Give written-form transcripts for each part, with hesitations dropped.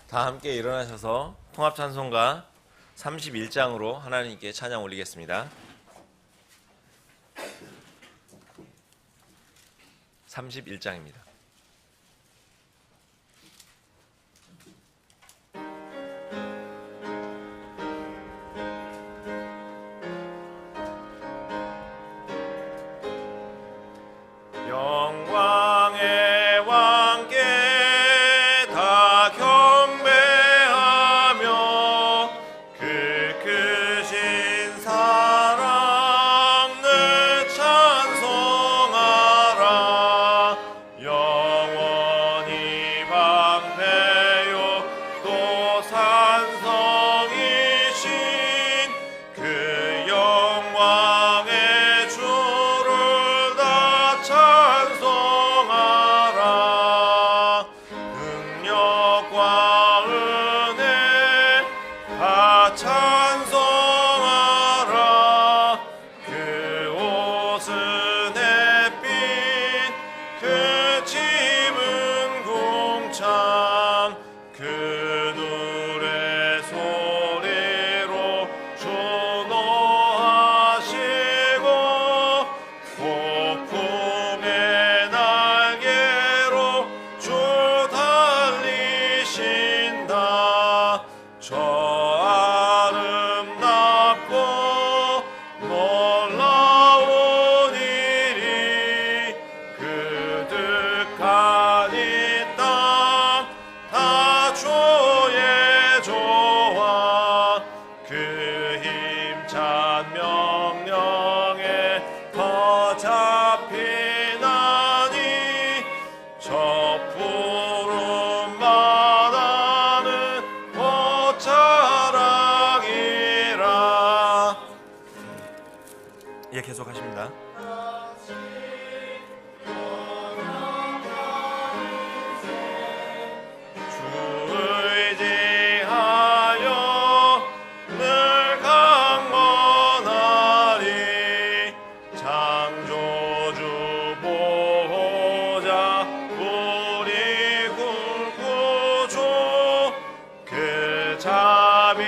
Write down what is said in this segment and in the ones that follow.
다 함께 일어나셔서 통합찬송가 31장으로 하나님께 찬양 올리겠습니다. 31장입니다. 영광의 왕께 다 경배하며 그 크신 사랑 늘 찬송하라. 영원히 방패요 또 산성이신 그 영광의 주를 다 찬송하라. 능력과 은혜 다 찬송하라. 그 옷은 햇빛 그 집은 궁창 그 노래 소리로 주노하시고 폭풍의 날개로 주 달리신다. 저 아름답고 놀라운 일이 그득한 이 땅 다 주의 조화. 그 힘찬 명령에 더 잡히나니 저 푸른 바다는 꽃자락이라. 예, 계속하십니다. 주 의지하여 늘 강건하리. 창조주 보호자 우리 구주주 그 자비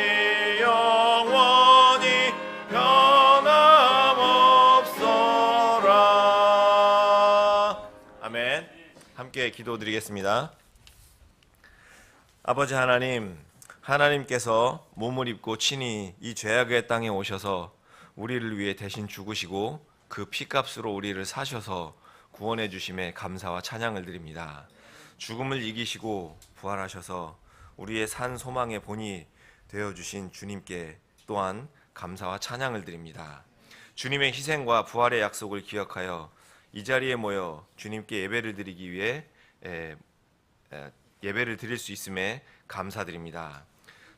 영원히 변함없어라. 아멘. 함께 기도드리겠습니다. 아버지 하나님, 하나님께서 몸을 입고 친히 이 죄악의 땅에 오셔서 우리를 위해 대신 죽으시고 그 피값으로 우리를 사셔서 구원해 주심에 감사와 찬양을 드립니다. 죽음을 이기시고 부활하셔서 우리의 산 소망의 본이 되어 주신 주님께 또한 감사와 찬양을 드립니다. 주님의 희생과 부활의 약속을 기억하여 이 자리에 모여 주님께 예배를 드리기 위해 예배를 드릴 수 있음에 감사드립니다.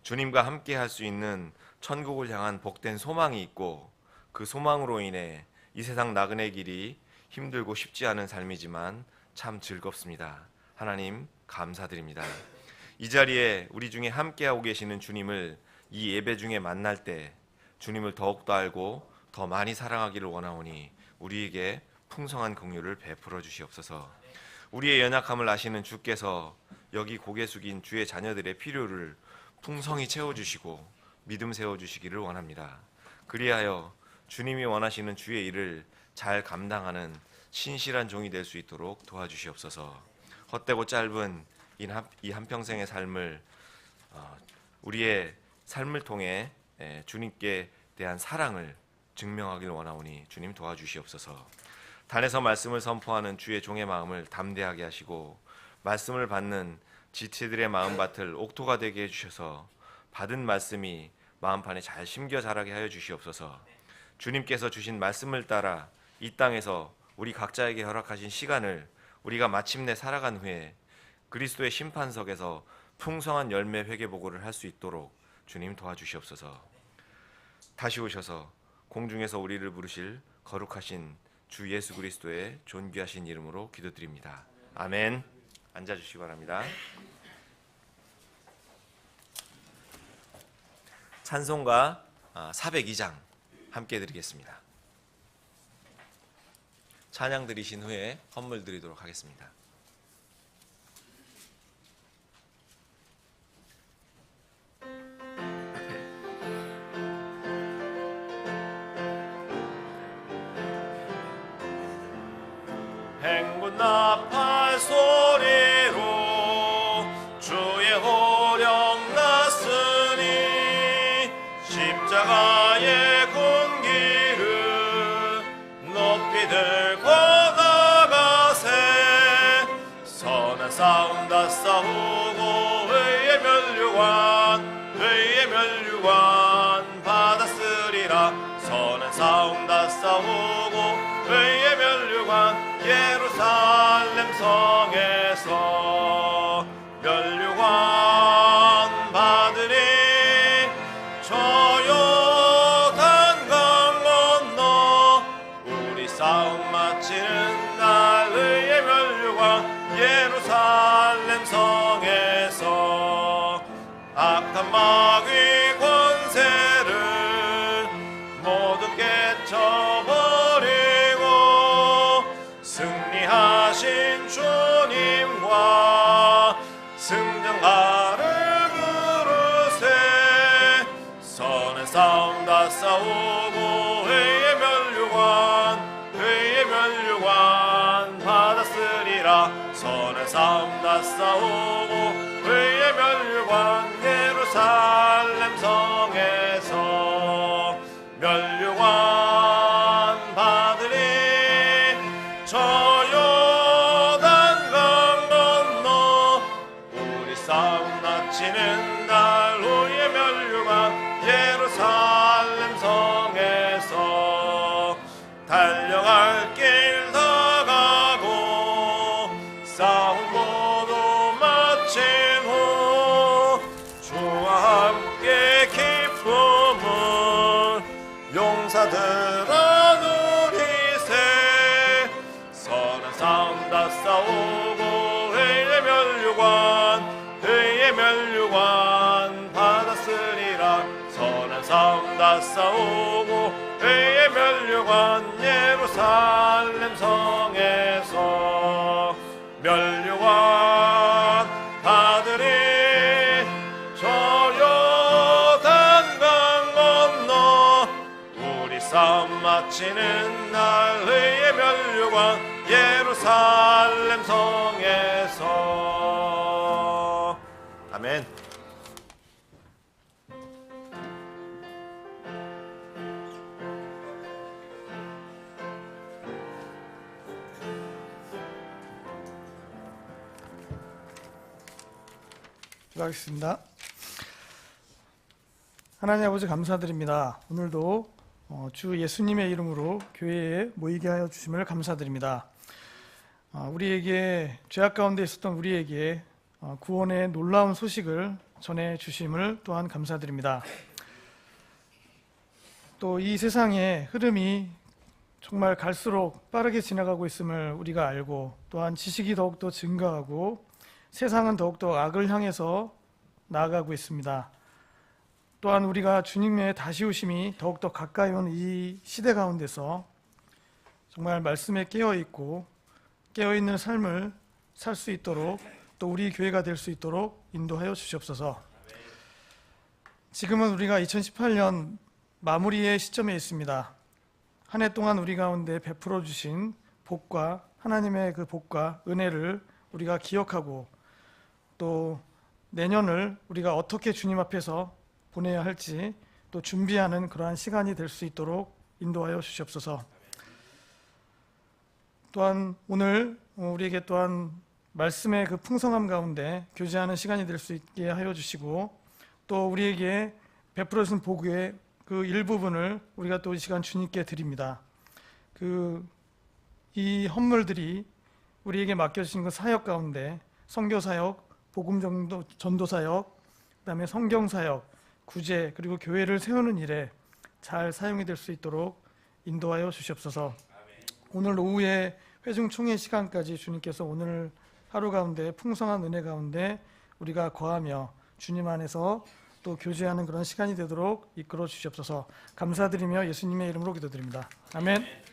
주님과 함께 할 수 있는 천국을 향한 복된 소망이 있고 그 소망으로 인해 이 세상 나그네 길이 힘들고 쉽지 않은 삶이지만 참 즐겁습니다. 하나님 감사드립니다. 이 자리에 우리 중에 함께하고 계시는 주님을 이 예배 중에 만날 때 주님을 더욱더 알고 더 많이 사랑하기를 원하오니 우리에게 풍성한 긍휼을 베풀어 주시옵소서. 우리의 연약함을 아시는 주께서 여기 고개 숙인 주의 자녀들의 필요를 풍성히 채워주시고 믿음 세워주시기를 원합니다. 그리하여 주님이 원하시는 주의 일을 잘 감당하는 신실한 종이 될 수 있도록 도와주시옵소서. 헛되고 짧은 이 한평생의 삶을 우리의 삶을 통해 주님께 대한 사랑을 증명하길 원하오니 주님 도와주시옵소서. 단에서 말씀을 선포하는 주의 종의 마음을 담대하게 하시고 말씀을 받는 지체들의 마음밭을 옥토가 되게 해주셔서 받은 말씀이 마음판에 잘 심겨 자라게 하여 주시옵소서. 주님께서 주신 말씀을 따라 이 땅에서 우리 각자에게 허락하신 시간을 우리가 마침내 살아간 후에 그리스도의 심판석에서 풍성한 열매 회개보고를 할 수 있도록 주님 도와주시옵소서. 다시 오셔서 공중에서 우리를 부르실 거룩하신 주 예수 그리스도의 존귀하신 이름으로 기도드립니다. 아멘. 앉아주시기 바랍니다. 찬송가 402장 함께 드리겠습니다. 찬양 드리신 후에 헌물 드리도록 하겠습니다. 싸우고 의의 면류관 받았으리라. 선한 싸움 다 싸우고 의의 면류관 예루살렘 성에서 면류관 받으리. 저 요단강 건너 우리 싸움 마치는 날 의의 면류관 예루살렘 성에서 악한 마귀 권세를 모두 깨쳐버리고 승리하신 주님과 승전가를 부르세. 선한 싸움 다 싸우고 의의 면류관 받았으리라. 선한 싸움 다 싸우고 의의 면류관 예루살렘 성에서 면류관 받으리. 저 요단강 건너 우리 싸움 마치는 날 의의 면류관 예루살렘 성에서 달려갈 길 다 가고 싸움 모두 마친 후 주와 함께 기쁨을 용사들아 누리세. 선한 싸움 다 싸우고 의의 면류관 받았으리라. 선한 싸움 다 싸우고 의의 면류관 예루살렘 성에서 면류관 받으리. 저 요단강 건너 우리 싸움 마치는 날 의의 면류관 예루살렘 성에서. 아멘. 기도하겠습니다. 하나님 아버지 감사드립니다. 오늘도 주 예수님의 이름으로 교회에 모이게 하여 주심을 감사드립니다. 우리에게 죄악 가운데 있었던 우리에게 구원의 놀라운 소식을 전해 주심을 또한 감사드립니다. 또 이 세상의 흐름이 정말 갈수록 빠르게 지나가고 있음을 우리가 알고, 또한 지식이 더욱더 증가하고 세상은 더욱더 악을 향해서 나아가고 있습니다. 또한 우리가 주님의 다시 오심이 더욱더 가까이 온 이 시대 가운데서 정말 말씀에 깨어있고 깨어있는 삶을 살 수 있도록, 또 우리 교회가 될 수 있도록 인도하여 주시옵소서. 지금은 우리가 2018년 마무리의 시점에 있습니다. 한 해 동안 우리 가운데 베풀어 주신 복과 하나님의 그 복과 은혜를 우리가 기억하고, 또 내년을 우리가 어떻게 주님 앞에서 보내야 할지 또 준비하는 그러한 시간이 될 수 있도록 인도하여 주시옵소서. 또한 오늘 우리에게 또한 말씀의 그 풍성함 가운데 교제하는 시간이 될 수 있게 하여 주시고, 또 우리에게 베풀어 주신 복의 그 일부분을 우리가 또 이 시간 주님께 드립니다. 이 헌물들이 우리에게 맡겨주신 그 사역 가운데 선교 사역, 복음 전도 사역, 그다음에 성경 사역, 구제, 그리고 교회를 세우는 일에 잘 사용이 될 수 있도록 인도하여 주시옵소서. 오늘 오후에 회중 총회 시간까지 주님께서 오늘 하루 가운데 풍성한 은혜 가운데 우리가 거하며 주님 안에서 또 교제하는 그런 시간이 되도록 이끌어 주시옵소서. 감사드리며 예수님의 이름으로 기도드립니다. 아멘.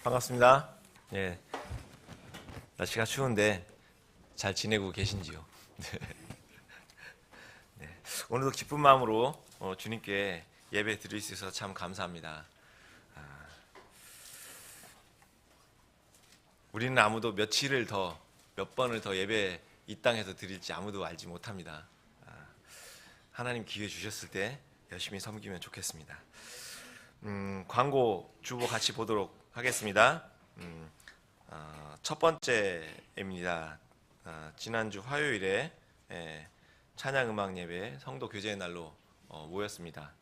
반갑습니다. 예, 날씨가 추운데 잘 지내고 계신지요? 네. 오늘도 기쁜 마음으로 주님께 예배 드릴 수 있어서 참 감사합니다. 우리는 아무도 몇 번을 더 예배 이 땅에서 드릴지 아무도 알지 못합니다. 하나님 기회 주셨을 때 열심히 섬기면 좋겠습니다. 광고 주보 같이 보도록 하겠습니다. 첫 번째입니다. 지난주 화요일에 찬양 음악 예배 성도 교제의 날로 모였습니다.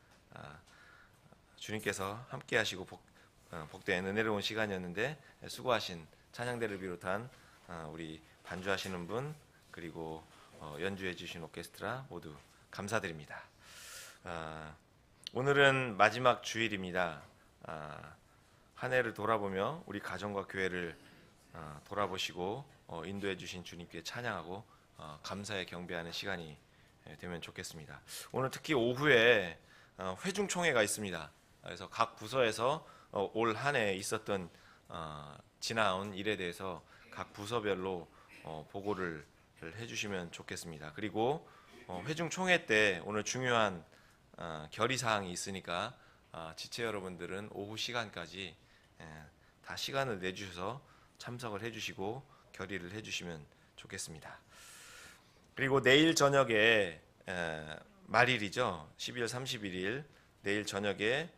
주님께서 함께 하시고 복된 은혜로운 시간이었는데 수고하신 찬양대를 비롯한 우리 반주하시는 분 그리고 연주해 주신 오케스트라 모두 감사드립니다. 오늘은 마지막 주일입니다. 한 해를 돌아보며 우리 가정과 교회를 돌아보시고 인도해 주신 주님께 찬양하고 감사의 경배하는 시간이 되면 좋겠습니다. 오늘 특히 오후에 회중총회가 있습니다. 그래서 각 부서에서 올 한 해 있었던 지나온 일에 대해서 각 부서별로 보고를 해주시면 좋겠습니다. 그리고 회중총회 때 오늘 중요한 결의사항이 있으니까 지체 여러분들은 오후 시간까지 다 시간을 내주셔서 참석을 해주시고 결의를 해주시면 좋겠습니다. 그리고 내일 저녁에 말일이죠. 12월 31일 내일 저녁에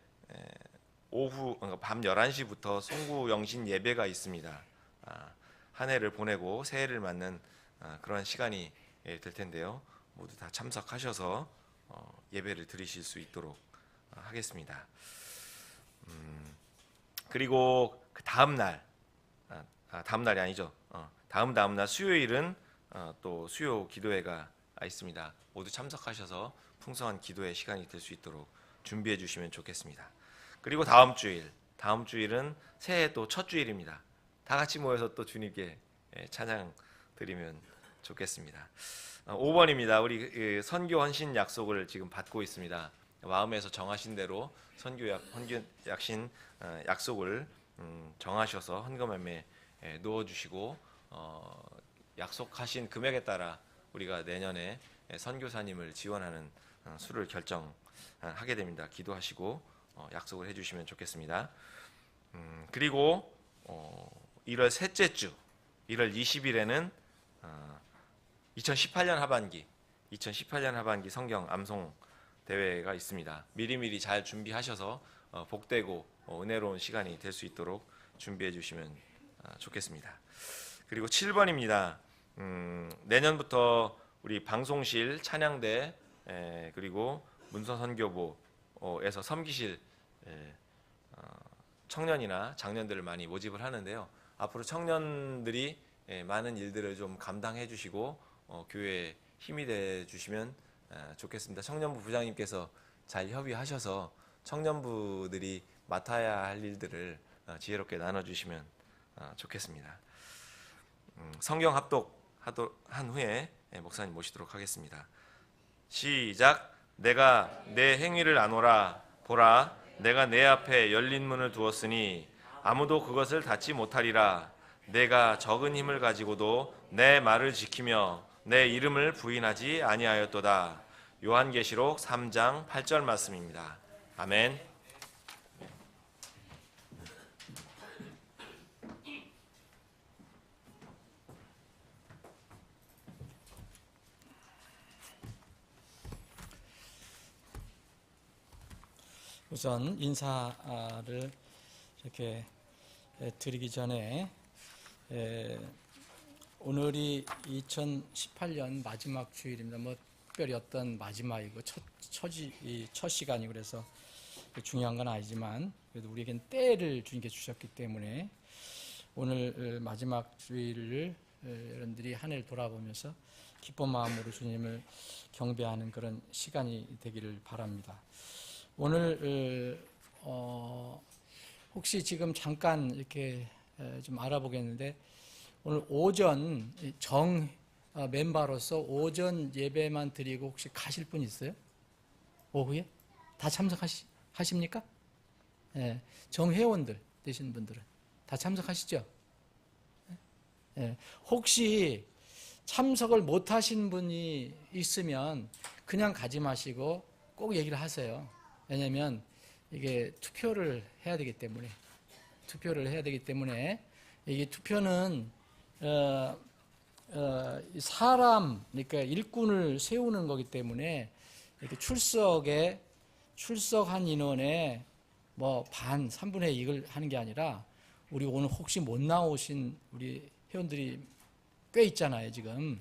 오후 밤 11시부터 송구영신 예배가 있습니다. 한 해를 보내고 새해를 맞는 그런 시간이 될 텐데요. 모두 다 참석하셔서 예배를 드리실 수 있도록 하겠습니다. 그리고 그 다음 날, 다음 날이 아니죠. 다음 날 수요일은 또 수요 기도회가 있습니다. 모두 참석하셔서 풍성한 기도의 시간이 될 수 있도록 준비해 주시면 좋겠습니다. 그리고 다음 주일은 새해 또 첫 주일입니다. 다 같이 모여서 또 주님께 찬양 드리면 좋겠습니다. 5번입니다. 우리 선교 헌신 약속을 지금 받고 있습니다. 마음에서 정하신 대로 선교 약신 약속을 정하셔서 헌금함에 넣어주시고 약속하신 금액에 따라 우리가 내년에 선교사님을 지원하는 수를 결정하게 됩니다. 기도하시고 약속을 해주시면 좋겠습니다. 그리고 1월 셋째 주 1월 20일에는 2018년 하반기 성경 암송 대회가 있습니다. 미리미리 잘 준비하셔서 복되고 은혜로운 시간이 될 수 있도록 준비해 주시면 좋겠습니다. 그리고 7번입니다. 내년부터 우리 방송실 찬양대 그리고 문서선교부에서 섬기실 청년이나 장년들을 많이 모집을 하는데요. 앞으로 청년들이 많은 일들을 좀 감당해 주시고 교회에 힘이 돼 주시면 좋겠습니다. 청년부 부장님께서 잘 협의하셔서 청년부들이 맡아야 할 일들을 지혜롭게 나눠주시면 좋겠습니다. 성경 합독한 후에 목사님 모시도록 하겠습니다. 시작. 내가 내 행위를 아노라. 보라, 내가 내 앞에 열린 문을 두었으니 아무도 그것을 닫지 못하리라. 내가 적은 힘을 가지고도 내 말을 지키며 내 이름을 부인하지 아니하였도다. 요한계시록 3장 8절 말씀입니다. 아멘. 우선 인사를 이렇게 드리기 전에 오늘이 2018년 마지막 주일입니다. 뭐 특별히 어떤 마지막이고 첫 시간이고 그래서 중요한 건 아니지만 그래도 우리에겐 때를 주님께 주셨기 때문에 오늘 마지막 주일을 여러분들이 한 해를 돌아보면서 기쁜 마음으로 주님을 경배하는 그런 시간이 되기를 바랍니다. 오늘 혹시 지금 잠깐 이렇게 좀 알아보겠는데 오늘 오전 멤버로서 오전 예배만 드리고 혹시 가실 분 있어요? 오후에? 다 참석하십니까? 네, 정회원들 되신 분들은 다 다 참석하시죠? 예. 혹시 참석을 못 하신 분이 있으면 그냥 가지 마시고 꼭 얘기를 하세요. 왜냐하면 이게 투표를 해야 되기 때문에 이게 투표는 사람, 그러니까 일꾼을 세우는 거기 때문에 이렇게 출석한 인원의 뭐 반, 3분의 2를 하는 게 아니라 우리 오늘 혹시 못 나오신 우리 회원들이 꽤 있잖아요, 지금.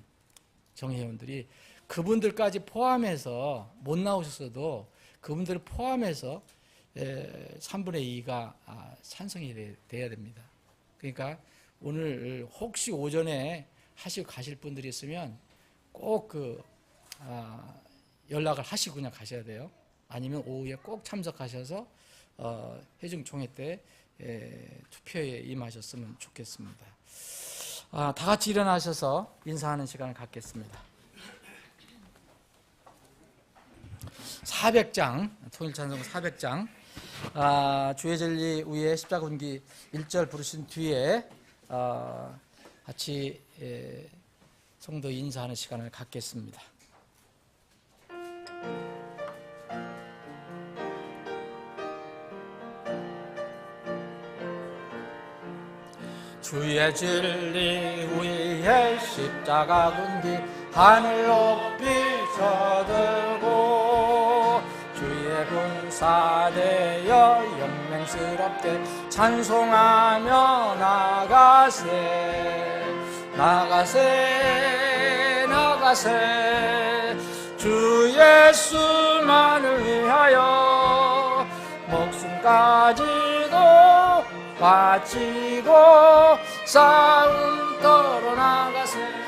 정회원들이. 그분들까지 포함해서 못 나오셨어도 그분들을 포함해서 3분의 2가 찬성이 돼야 됩니다. 그러니까 오늘 혹시 오전에 하시고 가실 분들이 있으면 꼭 연락을 하시고 그냥 가셔야 돼요. 아니면 오후에 꼭 참석하셔서 회중총회 때 투표에 임하셨으면 좋겠습니다. 다 같이 일어나셔서 인사하는 시간을 갖겠습니다. 400장, 통일찬송 400장, 주의 진리 위에 십자군기 1절 부르신 뒤에 같이 성도 인사하는 시간을 갖겠습니다. 주의 진리 위에 십자가 군기 하늘 높이 쳐들고 주의 군사되어 영맹스럽게 찬송하며 나가세 주 예수만을 위하여 목숨까지도 바치고 싸움터로 나가세.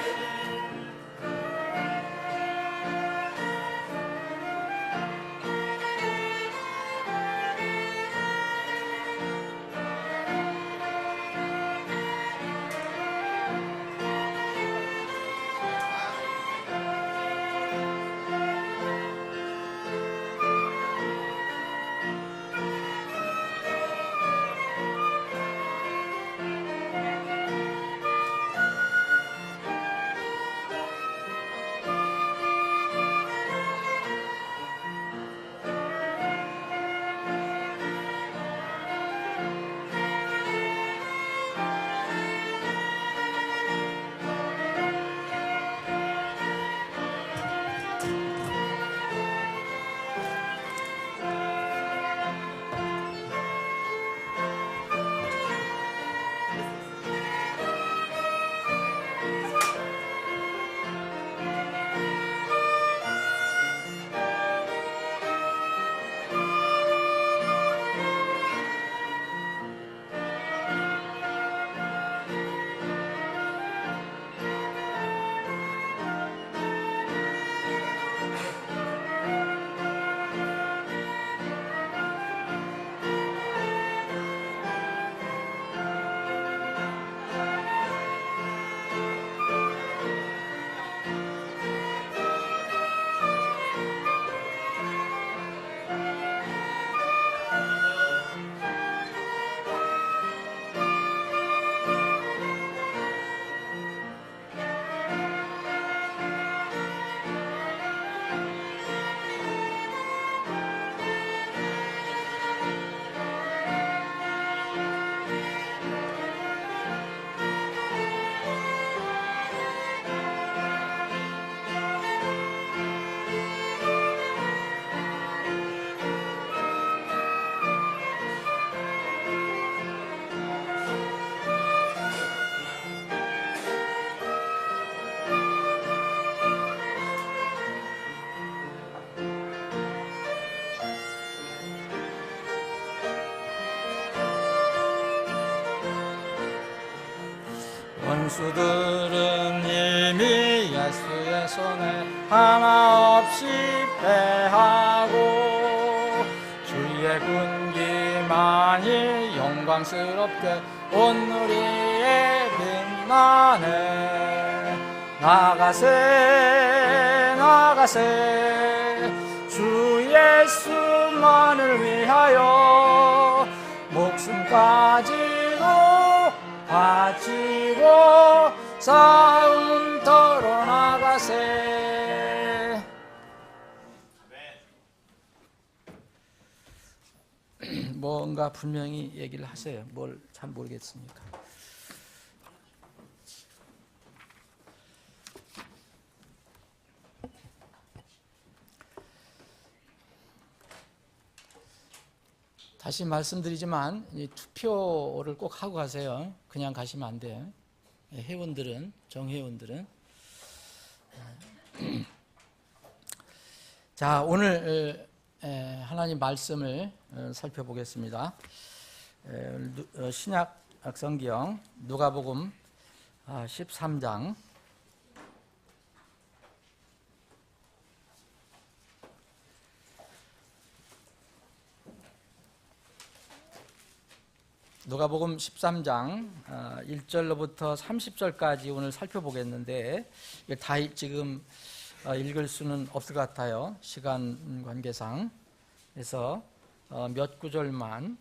원수들은 이미 예수의 손에 하나 없이 패하고 주의 군기만이 영광스럽게 온누리에 빛나네. 나가세 주 예수만을 위하여 목숨까지도 바치고 싸움터로 나가세. 뭔가 분명히 얘기를 하세요. 뭘 잘 모르겠으니까. 다시 말씀드리지만 이 투표를 꼭 하고 가세요. 그냥 가시면 안 돼요. 회원들은, 정회원들은. 자, 오늘 하나님 말씀을 살펴보겠습니다. 신약 성경 누가복음 13장 누가복음 13장 1절로부터 30절까지 오늘 살펴보겠는데 다 지금 읽을 수는 없을 것 같아요. 시간 관계상. 그래서 몇 구절만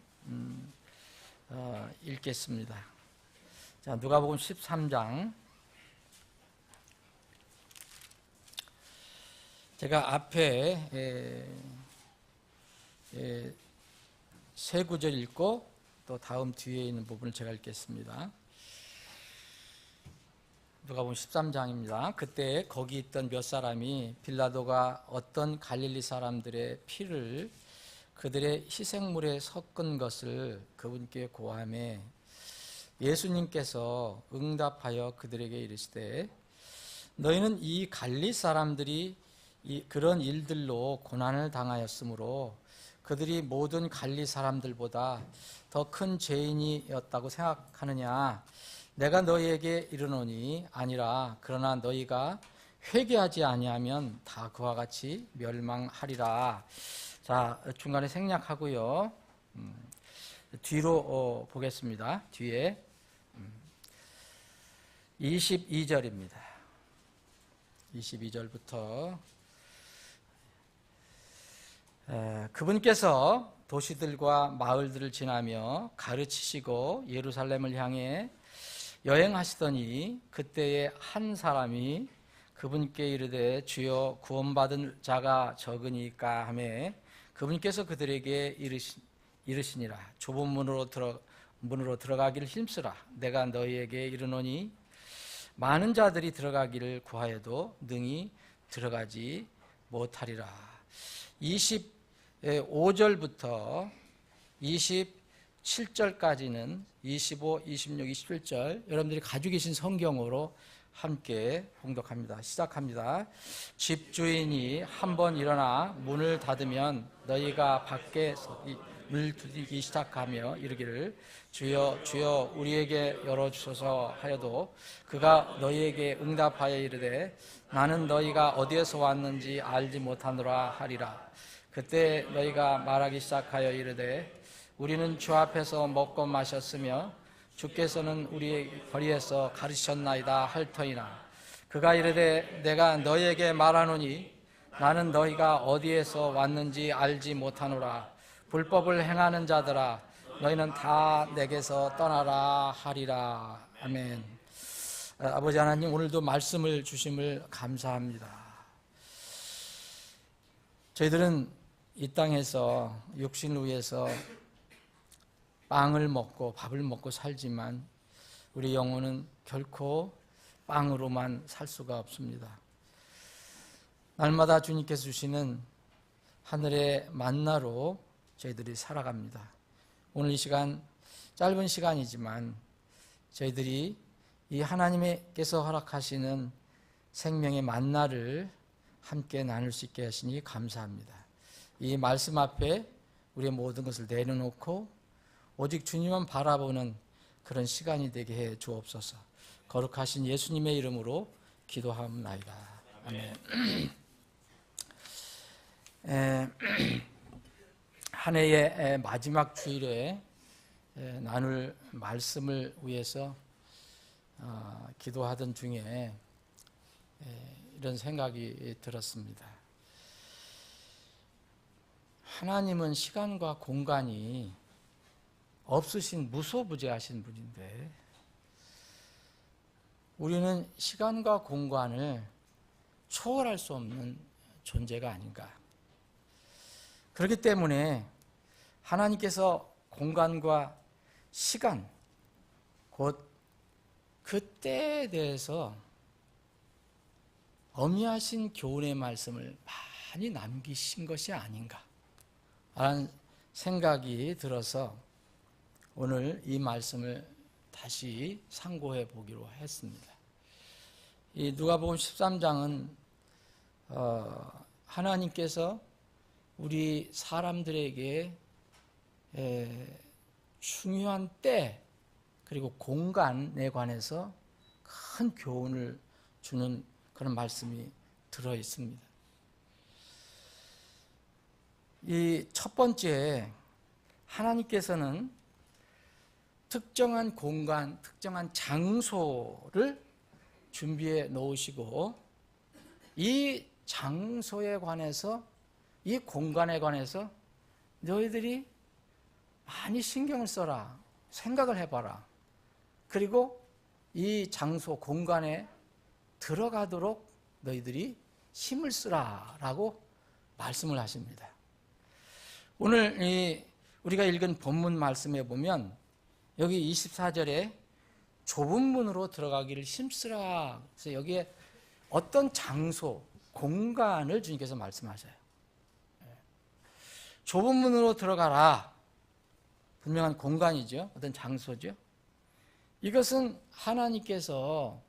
읽겠습니다. 자, 누가복음 13장. 제가 앞에 세 구절 읽고 또 다음 뒤에 있는 부분을 제가 읽겠습니다. 누가복음 13장입니다. 그때 거기 있던 몇 사람이 빌라도가 어떤 갈릴리 사람들의 피를 그들의 희생물에 섞은 것을 그분께 고하매 예수님께서 응답하여 그들에게 이르시되 너희는 이 갈릴리 사람들이 그런 일들로 고난을 당하였으므로 그들이 모든 갈릴리 사람들보다 더 큰 죄인이었다고 생각하느냐? 내가 너희에게 이르노니 아니라 그러나 너희가 회개하지 아니하면 다 그와 같이 멸망하리라. 자, 중간에 생략하고요. 뒤로 보겠습니다. 뒤에 22절입니다. 22절부터 그분께서 도시들과 마을들을 지나며 가르치시고 예루살렘을 향해 여행하시더니 그때에 한 사람이 그분께 이르되 주여 구원받은 자가 적으니까 하매 그분께서 그들에게 이르시니라 좁은 문으로 들어가기를 힘쓰라. 내가 너희에게 이르노니 많은 자들이 들어가기를 구하여도 능히 들어가지 못하리라. 25절부터 27절까지는 25, 26, 27절 여러분들이 가지고 계신 성경으로 함께 봉독합니다. 시작합니다. 집주인이 한번 일어나 문을 닫으면 너희가 밖에서 물들이기 시작하며 이르기를 주여 주여 우리에게 열어주소서 하여도 그가 너희에게 응답하여 이르되 나는 너희가 어디에서 왔는지 알지 못하노라 하리라. 그때 너희가 말하기 시작하여 이르되 우리는 주 앞에서 먹고 마셨으며 주께서는 우리 거리에서 가르치셨나이다 할 터이나 그가 이르되 내가 너희에게 말하노니 나는 너희가 어디에서 왔는지 알지 못하노라. 불법을 행하는 자들아 너희는 다 내게서 떠나라 하리라. 아멘. 아버지 하나님 오늘도 말씀을 주심을 감사합니다. 저희들은 이 땅에서 육신을 위해서 빵을 먹고 밥을 먹고 살지만 우리 영혼은 결코 빵으로만 살 수가 없습니다. 날마다 주님께서 주시는 하늘의 만나로 저희들이 살아갑니다. 오늘 이 시간 짧은 시간이지만 저희들이 이 하나님께서 허락하시는 생명의 만나를 함께 나눌 수 있게 하시니 감사합니다. 이 말씀 앞에 우리의 모든 것을 내려놓고 오직 주님만 바라보는 그런 시간이 되게 해 주옵소서. 거룩하신 예수님의 이름으로 기도하옵나이다. 아멘. 한 해의 마지막 주일에 나눌 말씀을 위해서 기도하던 중에 이런 생각이 들었습니다. 하나님은 시간과 공간이 없으신 무소부재하신 분인데 우리는 시간과 공간을 초월할 수 없는 존재가 아닌가. 그렇기 때문에 하나님께서 공간과 시간, 곧 그 때에 대해서 엄미하신 교훈의 말씀을 많이 남기신 것이 아닌가 라는 생각이 들어서 오늘 이 말씀을 다시 상고해 보기로 했습니다. 이 누가복음 13장은 하나님께서 우리 사람들에게 중요한 때 그리고 공간에 관해서 큰 교훈을 주는 그런 말씀이 들어 있습니다. 이 첫 번째, 하나님께서는 특정한 공간, 특정한 장소를 준비해 놓으시고 이 장소에 관해서, 이 공간에 관해서 너희들이 많이 신경을 써라, 생각을 해봐라. 그리고 이 장소, 공간에 들어가도록 너희들이 힘을 쓰라 라고 말씀을 하십니다. 오늘 우리가 읽은 본문 말씀에 보면 여기 24절에 좁은 문으로 들어가기를 힘쓰라. 그래서 여기에 어떤 장소, 공간을 주님께서 말씀하셔요. 좁은 문으로 들어가라. 분명한 공간이죠. 어떤 장소죠. 이것은 하나님께서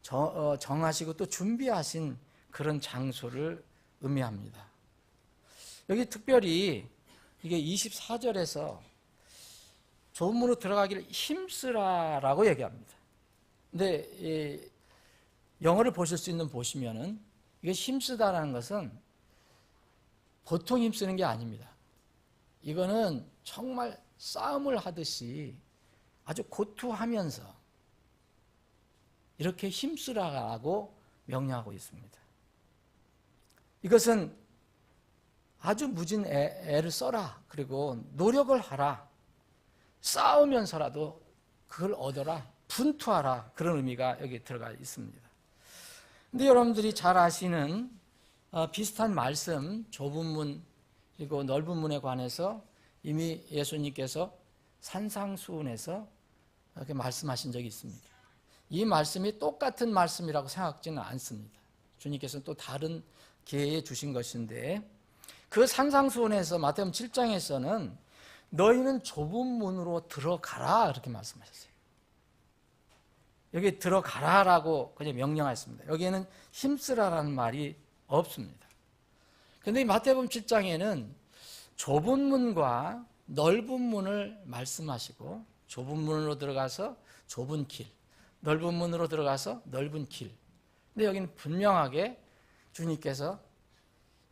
정하시고 또 준비하신 그런 장소를 의미합니다. 여기 특별히 이게 24절에서 좁은 문으로 들어가기를 힘쓰라라고 얘기합니다. 근데 영어를 보실 수 있는 보시면은 이게 힘쓰다라는 것은 보통 힘쓰는 게 아닙니다. 이거는 정말 싸움을 하듯이 아주 고투하면서 이렇게 힘쓰라고 명령하고 있습니다. 이것은 아주 무진 애를 써라. 그리고 노력을 하라. 싸우면서라도 그걸 얻어라. 분투하라. 그런 의미가 여기 들어가 있습니다. 근데 여러분들이 잘 아시는 비슷한 말씀, 좁은 문 그리고 넓은 문에 관해서 이미 예수님께서 산상수훈에서 이렇게 말씀하신 적이 있습니다. 이 말씀이 똑같은 말씀이라고 생각지는 않습니다. 주님께서는 또 다른 기회에 주신 것인데 그 산상수훈에서 마태복음 7장에서는 너희는 좁은 문으로 들어가라 이렇게 말씀하셨어요. 여기 들어가라라고 그냥 명령하셨습니다. 여기에는 힘쓰라라는 말이 없습니다. 그런데 이 마태복음 7장에는 좁은 문과 넓은 문을 말씀하시고 좁은 문으로 들어가서 좁은 길, 넓은 문으로 들어가서 넓은 길. 근데 여기는 분명하게 주님께서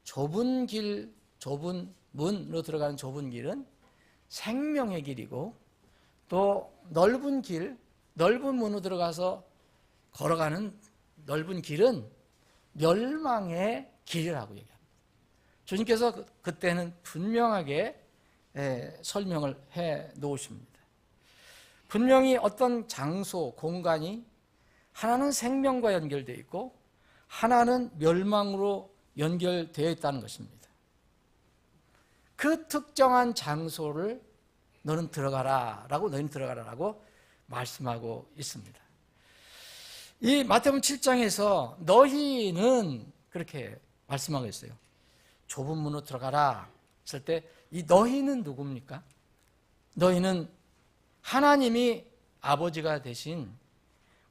좁은 길, 좁은 문으로 들어가는 좁은 길은 생명의 길이고 또 넓은 길, 넓은 문으로 들어가서 걸어가는 넓은 길은 멸망의 길이라고 얘기합니다. 주님께서 그때는 분명하게 설명을 해 놓으십니다. 분명히 어떤 장소, 공간이 하나는 생명과 연결되어 있고 하나는 멸망으로 연결되어 있다는 것입니다. 그 특정한 장소를 너는 들어가라라고 말씀하고 있습니다. 이 마태복음 7장에서 너희는 그렇게 말씀하고 있어요. 좁은 문으로 들어가라 했을 때 이 너희는 누굽니까? 너희는 하나님이 아버지가 되신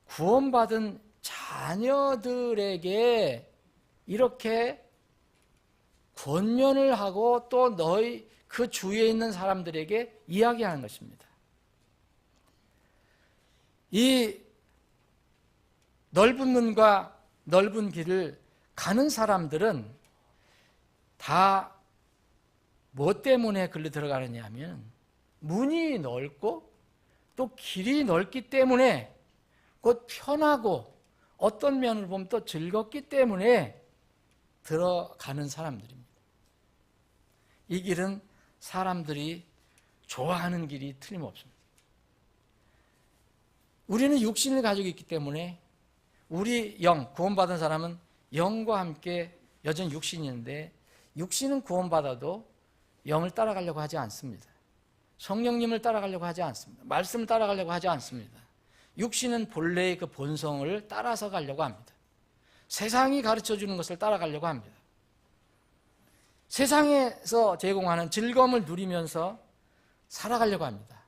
구원받은 자녀들에게 이렇게 권면을 하고 또 너희 그 주위에 있는 사람들에게 이야기하는 것입니다. 이 넓은 문과 넓은 길을 가는 사람들은 다 뭐 때문에 글로 들어가느냐 하면 문이 넓고 또 길이 넓기 때문에 곧 편하고 어떤 면을 보면 또 즐겁기 때문에 들어가는 사람들입니다. 이 길은 사람들이 좋아하는 길이 틀림없습니다. 우리는 육신을 가지고 있기 때문에 우리 영, 구원받은 사람은 영과 함께 여전히 육신이 있는데 육신은 구원받아도 영을 따라가려고 하지 않습니다. 성령님을 따라가려고 하지 않습니다. 말씀을 따라가려고 하지 않습니다. 육신은 본래의 그 본성을 따라서 가려고 합니다. 세상이 가르쳐주는 것을 따라가려고 합니다. 세상에서 제공하는 즐거움을 누리면서 살아가려고 합니다.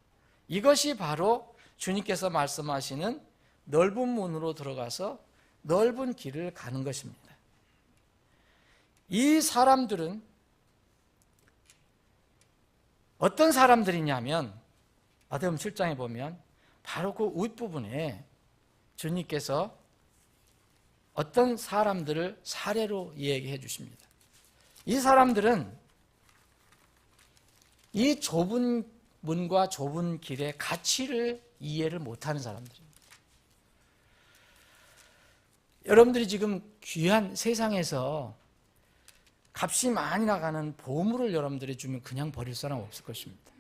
이것이 바로 주님께서 말씀하시는 넓은 문으로 들어가서 넓은 길을 가는 것입니다. 이 사람들은 어떤 사람들이냐면 마태복음 7장에 보면 바로 그 윗부분에 주님께서 어떤 사람들을 사례로 얘기해 주십니다. 이 사람들은 이 좁은 문과 좁은 길의 가치를 이해를 못하는 사람들입니다. 여러분들이 지금 귀한 세상에서 값이 많이 나가는 보물을 여러분들이 주면 그냥 버릴 사람 없을 것입니다.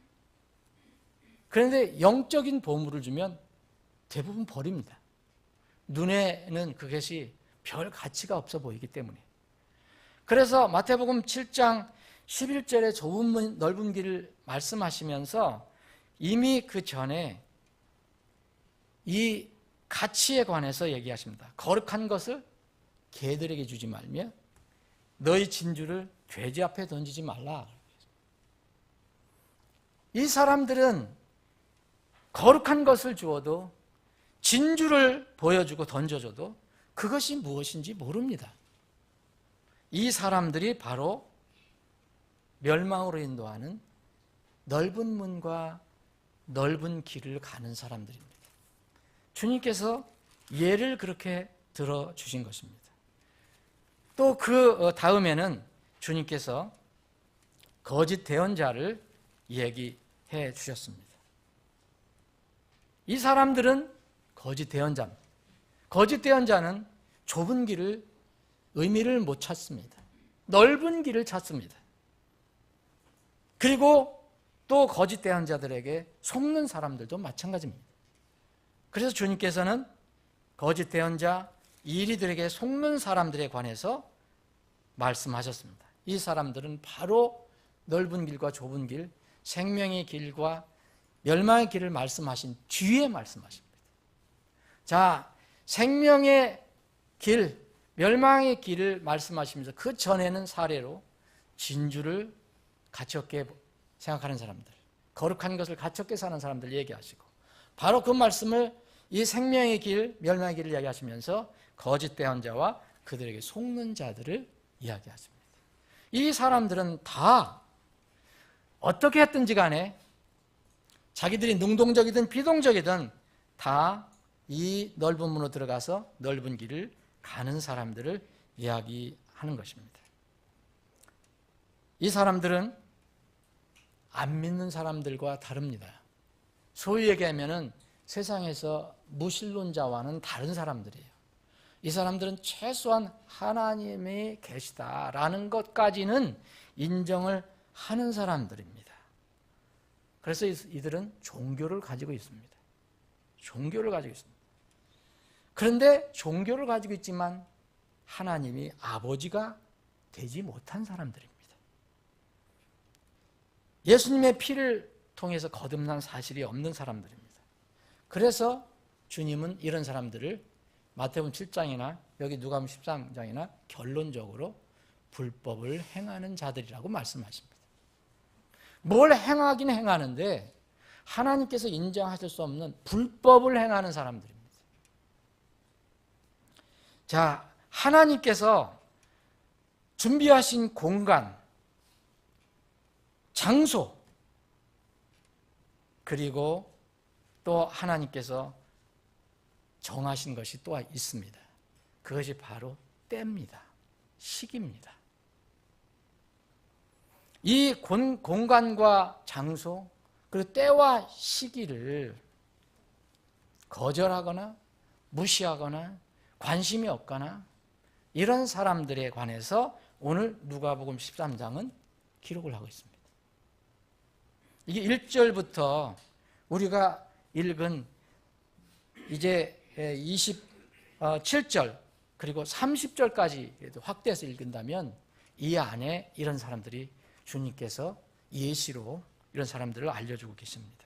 그런데 영적인 보물을 주면 대부분 버립니다. 눈에는 그것이 별 가치가 없어 보이기 때문에. 그래서 마태복음 7장 11절에 좁은 문, 넓은 길을 말씀하시면서 이미 그 전에 이 가치에 관해서 얘기하십니다. 거룩한 것을 개들에게 주지 말며 너희 진주를 돼지 앞에 던지지 말라. 이 사람들은 거룩한 것을 주어도 진주를 보여주고 던져줘도 그것이 무엇인지 모릅니다. 이 사람들이 바로 멸망으로 인도하는 넓은 문과 넓은 길을 가는 사람들입니다. 주님께서 예를 그렇게 들어주신 것입니다. 또 그 다음에는 주님께서 거짓 대언자를 얘기해 주셨습니다. 이 사람들은 거짓 대언자입니다. 거짓 대언자는 좁은 길을 의미를 못 찾습니다. 넓은 길을 찾습니다. 그리고 또 거짓 대언자들에게 속는 사람들도 마찬가지입니다. 그래서 주님께서는 거짓 대언자 이리들에게 속는 사람들에 관해서 말씀하셨습니다. 이 사람들은 바로 넓은 길과 좁은 길, 생명의 길과 멸망의 길을 말씀하신 뒤에 말씀하십니다. 자, 생명의 길, 멸망의 길을 말씀하시면서 그 전에는 사례로 진주를 가볍게 생각하는 사람들, 거룩한 것을 가볍게 사는 사람들 얘기하시고 바로 그 말씀을 이 생명의 길, 멸망의 길을 이야기하시면서 거짓 대언자와 그들에게 속는 자들을 이야기하십니다. 이 사람들은 다 어떻게 했든지 간에 자기들이 능동적이든 비동적이든 다 이 넓은 문으로 들어가서 넓은 길을 가는 사람들을 이야기하는 것입니다. 이 사람들은 안 믿는 사람들과 다릅니다. 소위 얘기하면 세상에서 무신론자와는 다른 사람들이에요. 이 사람들은 최소한 하나님이 계시다라는 것까지는 인정을 하는 사람들입니다. 그래서 이들은 종교를 가지고 있습니다. 종교를 가지고 있습니다. 그런데 종교를 가지고 있지만 하나님이 아버지가 되지 못한 사람들입니다. 예수님의 피를 통해서 거듭난 사실이 없는 사람들입니다. 그래서 주님은 이런 사람들을 마태복음 7장이나 여기 누가복음 13장이나 결론적으로 불법을 행하는 자들이라고 말씀하십니다. 뭘 행하긴 행하는데 하나님께서 인정하실 수 없는 불법을 행하는 사람들입니다. 자, 하나님께서 준비하신 공간, 장소, 그리고 또 하나님께서 정하신 것이 또 있습니다. 그것이 바로 때입니다. 시기입니다. 이 공간과 장소, 그리고 때와 시기를 거절하거나 무시하거나 관심이 없거나 이런 사람들에 관해서 오늘 누가복음 13장은 기록을 하고 있습니다. 이게 1절부터 우리가 읽은 이제 27절 그리고 30절까지 확대해서 읽는다면 이 안에 이런 사람들이 주님께서 예시로 이런 사람들을 알려주고 계십니다.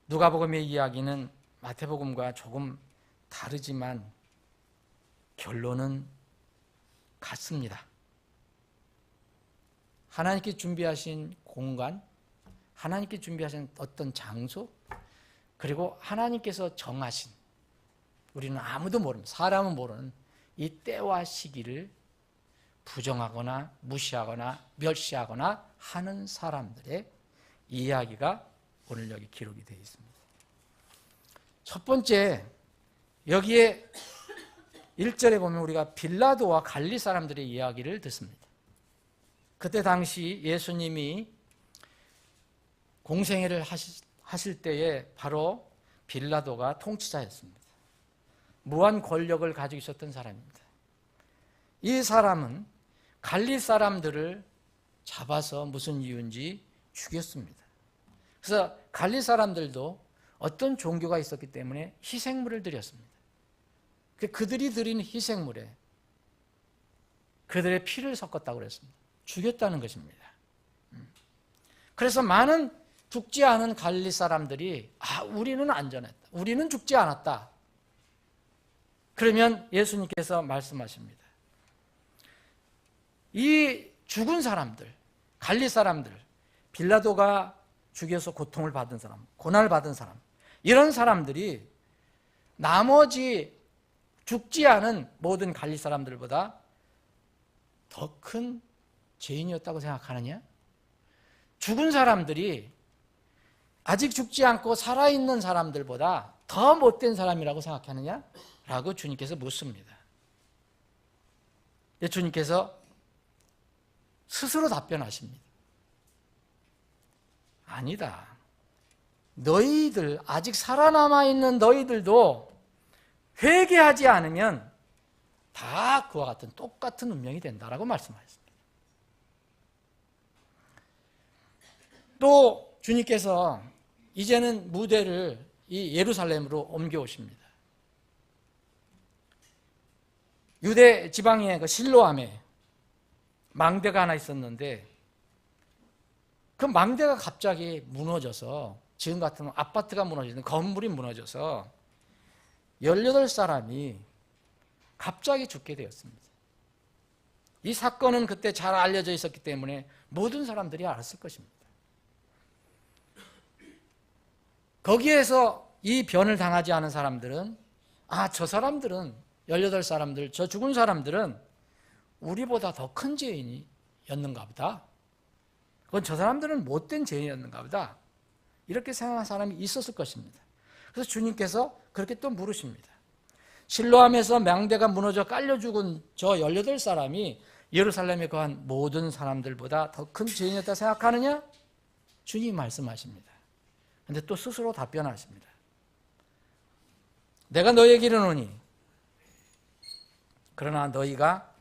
누가복음의 이야기는 마태복음과 조금 다르지만 결론은 같습니다. 하나님께 준비하신 공간, 하나님께 준비하신 어떤 장소, 그리고 하나님께서 정하신, 우리는 아무도 모릅니다. 사람은 모르는 이 때와 시기를 부정하거나 무시하거나 멸시하거나 하는 사람들의 이야기가 오늘 여기 기록이 되어 있습니다. 첫 번째, 여기에 1절에 보면 우리가 빌라도와 갈리 사람들의 이야기를 듣습니다. 그때 당시 예수님이 공생애를 하실 때에 바로 빌라도가 통치자였습니다. 무한 권력을 가지고 있었던 사람입니다. 이 사람은 갈릴 사람들을 잡아서 무슨 이유인지 죽였습니다. 그래서 갈릴 사람들도 어떤 종교가 있었기 때문에 희생물을 드렸습니다. 그들이 드린 희생물에 그들의 피를 섞었다고 그랬습니다. 죽였다는 것입니다. 그래서 많은 죽지 않은 갈릴 사람들이 우리는 안전했다. 우리는 죽지 않았다. 그러면 예수님께서 말씀하십니다. 이 죽은 사람들, 갈릴 사람들, 빌라도가 죽여서 고통을 받은 사람, 고난을 받은 사람, 이런 사람들이 나머지 죽지 않은 모든 갈릴 사람들보다 더 큰 죄인이었다고 생각하느냐? 죽은 사람들이 아직 죽지 않고 살아있는 사람들보다 더 못된 사람이라고 생각하느냐? 라고 주님께서 묻습니다. 주님께서 스스로 답변하십니다. 아니다. 너희들, 아직 살아남아 있는 너희들도 회개하지 않으면 다 그와 같은 똑같은 운명이 된다라고 말씀하셨습니다. 또 주님께서 이제는 무대를 이 예루살렘으로 옮겨오십니다. 유대 지방의 그 실로암에 망대가 하나 있었는데 그 망대가 갑자기 무너져서 지금 같으면 아파트가 무너지는 건물이 무너져서 18사람이 갑자기 죽게 되었습니다. 이 사건은 그때 잘 알려져 있었기 때문에 모든 사람들이 알았을 것입니다. 거기에서 이 변을 당하지 않은 사람들은 저 사람들은 18사람들, 저 죽은 사람들은 우리보다 더 큰 죄인이었는가 보다. 그건 저 사람들은 못된 죄인이었는가 보다. 이렇게 생각한 사람이 있었을 것입니다. 그래서 주님께서 그렇게 또 물으십니다. 실로암에서 망대가 무너져 깔려 죽은 저 18사람이 예루살렘에 거한 모든 사람들보다 더 큰 죄인이었다 생각하느냐? 주님이 말씀하십니다. 그런데 또 스스로 답변하십니다. 내가 너희에게 이르노니 그러나 너희가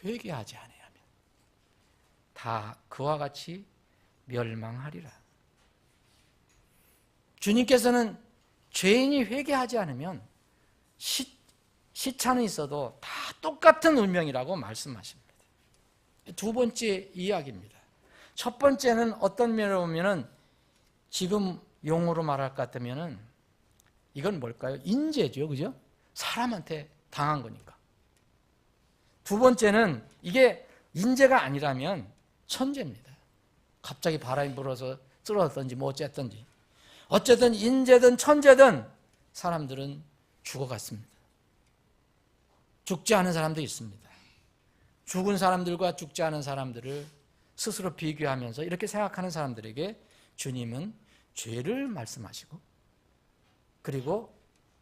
회개하지 아니하면 다 그와 같이 멸망하리라. 주님께서는 죄인이 회개하지 않으면 시차는 있어도 다 똑같은 운명이라고 말씀하십니다. 두 번째 이야기입니다. 첫 번째는 어떤 면으로 보면은 지금 용어로 말할 것 같으면은 이건 뭘까요? 인재죠, 그죠? 사람한테 당한 거니까. 두 번째는 이게 인재가 아니라면 천재입니다. 갑자기 바람이 불어서 쓰러졌든지 뭐 어쨌든지. 어쨌든 인재든 천재든 사람들은 죽어갔습니다. 죽지 않은 사람도 있습니다. 죽은 사람들과 죽지 않은 사람들을 스스로 비교하면서 이렇게 생각하는 사람들에게 주님은 죄를 말씀하시고 그리고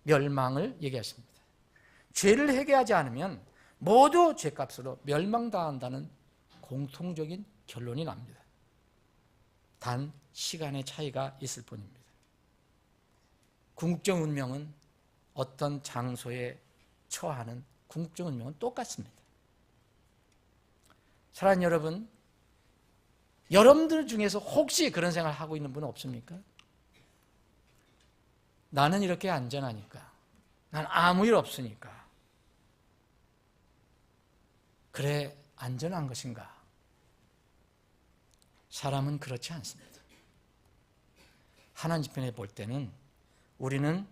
멸망을 얘기하십니다. 죄를 회개하지 않으면 모두 죄값으로 멸망당한다는 공통적인 결론이 납니다. 단 시간의 차이가 있을 뿐입니다. 궁극적 운명은 어떤 장소에 처하는 궁극적 운명은 똑같습니다. 사랑하는 여러분, 여러분들 중에서 혹시 그런 생각을 하고 있는 분은 없습니까? 나는 이렇게 안전하니까, 난 아무 일 없으니까, 그래 안전한 것인가? 사람은 그렇지 않습니다. 하나님 편에 볼 때는 우리는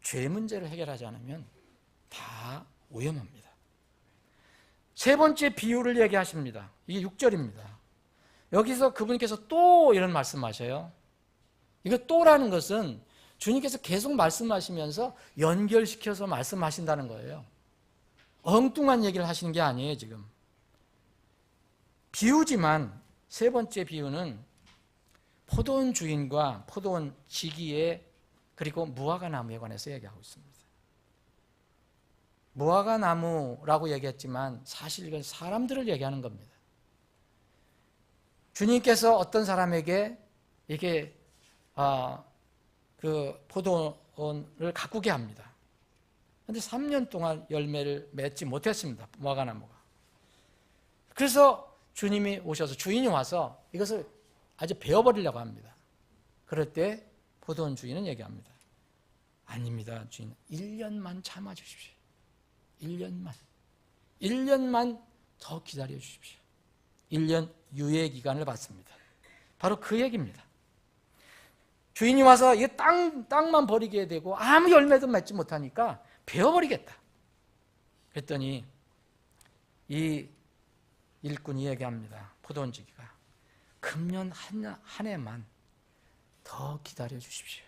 죄 문제를 해결하지 않으면 다 위험합니다. 세 번째 비유를 얘기하십니다. 이게 6절입니다. 여기서 그분께서 또 이런 말씀하셔요. 이거 또라는 것은 주님께서 계속 말씀하시면서 연결시켜서 말씀하신다는 거예요. 엉뚱한 얘기를 하시는 게 아니에요, 지금. 비유지만 세 번째 비유는 포도원 주인과 포도원 지기에 그리고 무화과 나무에 관해서 얘기하고 있습니다. 무화과 나무라고 얘기했지만 사실 이건 사람들을 얘기하는 겁니다. 주님께서 어떤 사람에게 이게 그 포도원을 가꾸게 합니다. 그런데 3년 동안 열매를 맺지 못했습니다. 무화과 나무가. 그래서 주님이 오셔서 주인이 와서 이것을 아주 베어버리려고 합니다. 그럴 때 포도원 주인은 얘기합니다. 아닙니다, 주인. 1년만 참아주십시오. 1년만 더 기다려 주십시오. 1년 유예 기간을 받습니다. 바로 그 얘기입니다. 주인이 와서 이 땅만 버리게 되고 아무 열매도 맺지 못하니까 베어버리겠다. 그랬더니 이 일꾼이 얘기합니다. 포도원 지기가 금년 한 해만 더 기다려 주십시오.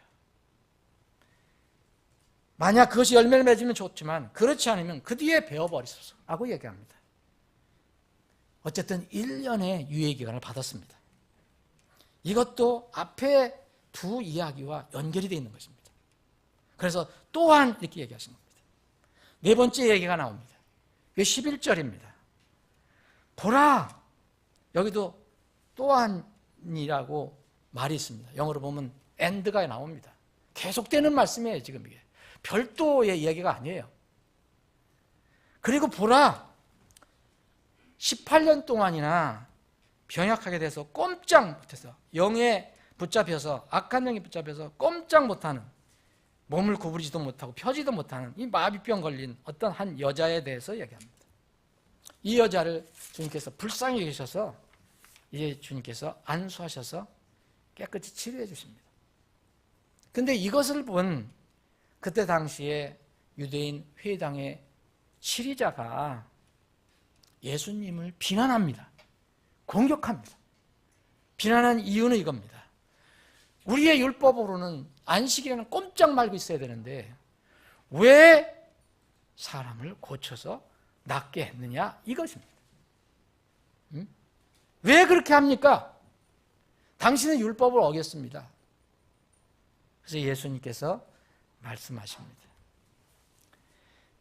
만약 그것이 열매를 맺으면 좋지만 그렇지 않으면 그 뒤에 베어버리소서 라고 얘기합니다. 어쨌든 1년의 유예기간을 받았습니다. 이것도 앞에 두 이야기와 연결이 되어 있는 것입니다. 그래서 또한 이렇게 얘기하신 겁니다. 네 번째 얘기가 나옵니다. 이게 11절입니다. 보라, 여기도 또한이라고 말이 있습니다. 영어로 보면 and가 나옵니다. 계속되는 말씀이에요, 지금 이게. 별도의 이야기가 아니에요. 그리고 보라, 18년 동안이나 병약하게 돼서 꼼짝 못해서 영에 붙잡혀서 악한 영에 붙잡혀서 꼼짝 못하는, 몸을 구부리지도 못하고 펴지도 못하는 이 마비병 걸린 어떤 한 여자에 대해서 얘기합니다. 이 여자를 주님께서 불쌍히 계셔서 이제 주님께서 안수하셔서 깨끗이 치료해 주십니다. 근데 이것을 본 그때 당시에 유대인 회당의 치리자가 예수님을 비난합니다. 공격합니다. 비난한 이유는 이겁니다. 우리의 율법으로는 안식일에는 꼼짝 말고 있어야 되는데 왜 사람을 고쳐서 낫게 했느냐, 이것입니다. 왜 그렇게 합니까? 당신은 율법을 어겼습니다. 그래서 예수님께서 말씀하십니다.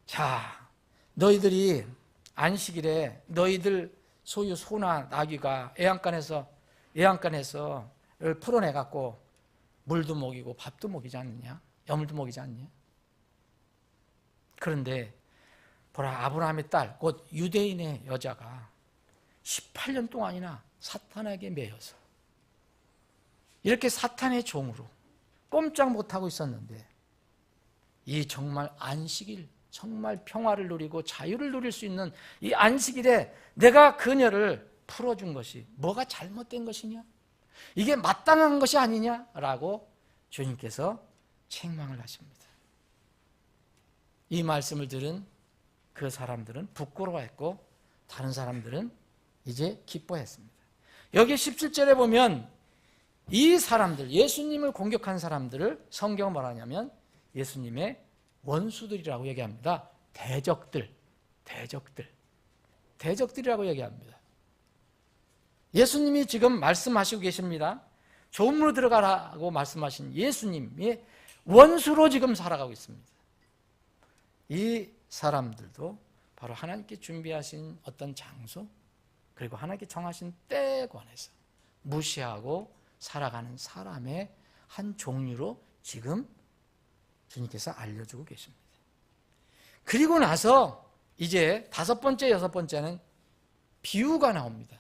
자, 너희들이 안식일에 너희들 소유 소나 나귀가 애양간에서 풀어내갖고 물도 먹이고 밥도 먹이지 않느냐? 여물도 먹이지 않느냐? 그런데 보라, 아브라함의 딸, 곧 유대인의 여자가 18년 동안이나 사탄에게 매여서 이렇게 사탄의 종으로 꼼짝 못하고 있었는데 이 정말 안식일, 정말 평화를 누리고 자유를 누릴 수 있는 이 안식일에 내가 그녀를 풀어준 것이 뭐가 잘못된 것이냐? 이게 마땅한 것이 아니냐라고 주님께서 책망을 하십니다. 이 말씀을 들은 그 사람들은 부끄러워했고 다른 사람들은 이제 기뻐했습니다. 여기 17절에 보면 이 사람들, 예수님을 공격한 사람들을 성경은 뭐라 하냐면 예수님의 원수들이라고 얘기합니다. 대적들이라고 얘기합니다. 예수님이 지금 말씀하시고 계십니다. 조문으로 들어가라고 말씀하신 예수님의 원수로 지금 살아가고 있습니다. 이 사람들도 바로 하나님께 준비하신 어떤 장소, 그리고 하나님께 정하신 때에 관해서 무시하고 살아가는 사람의 한 종류로 지금 주님께서 알려주고 계십니다. 그리고 나서 이제 다섯 번째, 여섯 번째는 비유가 나옵니다.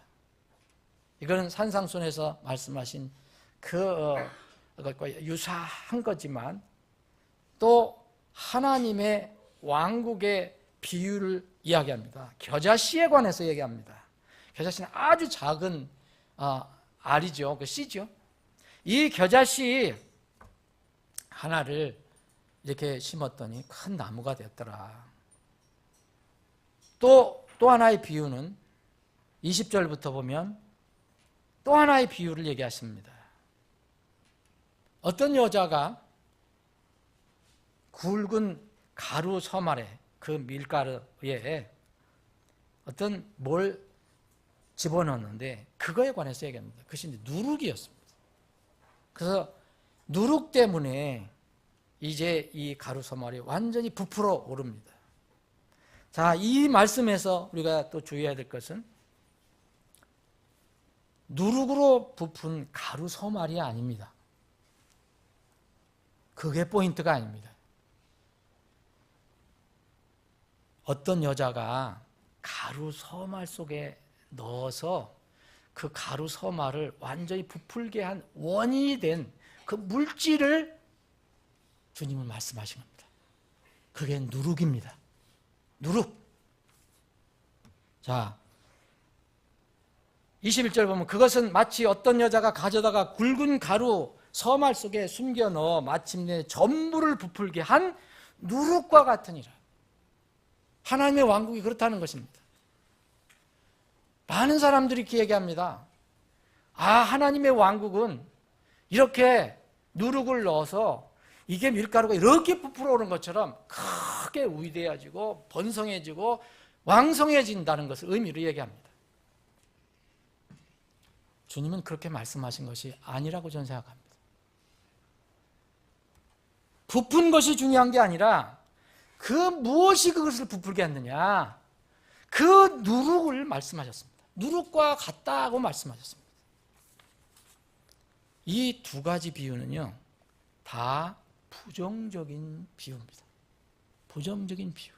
이거는 산상순에서 말씀하신 그것과 유사한 거지만 또 하나님의 왕국의 비유를 이야기합니다. 겨자씨에 관해서 얘기합니다. 겨자씨는 아주 작은 알이죠. 그 씨죠. 이 겨자씨 하나를 이렇게 심었더니 큰 나무가 됐더라. 또 하나의 비유는 20절부터 보면 또 하나의 비유를 얘기하십니다. 어떤 여자가 굵은 가루 서말에 그 밀가루에 어떤 뭘 집어넣었는데 그거에 관해서 얘기합니다. 그것이 이제 누룩이었습니다. 그래서 누룩 때문에 이제 이 가루 서말이 완전히 부풀어 오릅니다. 자, 이 말씀에서 우리가 또 주의해야 될 것은 누룩으로 부푼 가루 서말이 아닙니다. 그게 포인트가 아닙니다. 어떤 여자가 가루 서말 속에 넣어서 그 가루 서말을 완전히 부풀게 한 원인이 된 그 물질을 주님은 말씀하신 겁니다. 그게 누룩입니다. 누룩. 자, 21절 보면 그것은 마치 어떤 여자가 가져다가 굵은 가루 서말 속에 숨겨 넣어 마침내 전부를 부풀게 한 누룩과 같으니라. 하나님의 왕국이 그렇다는 것입니다. 많은 사람들이 이렇게 얘기합니다. 하나님의 왕국은 이렇게 누룩을 넣어서 이게 밀가루가 이렇게 부풀어 오는 것처럼 크게 위대해지고 번성해지고 왕성해진다는 것을 의미로 얘기합니다. 주님은 그렇게 말씀하신 것이 아니라고 저는 생각합니다. 부푼 것이 중요한 게 아니라 그 무엇이 그것을 부풀게 했느냐, 그 누룩을 말씀하셨습니다. 누룩과 같다고 말씀하셨습니다. 이 두 가지 비유는요, 다 부정적인 비유입니다. 부정적인 비유.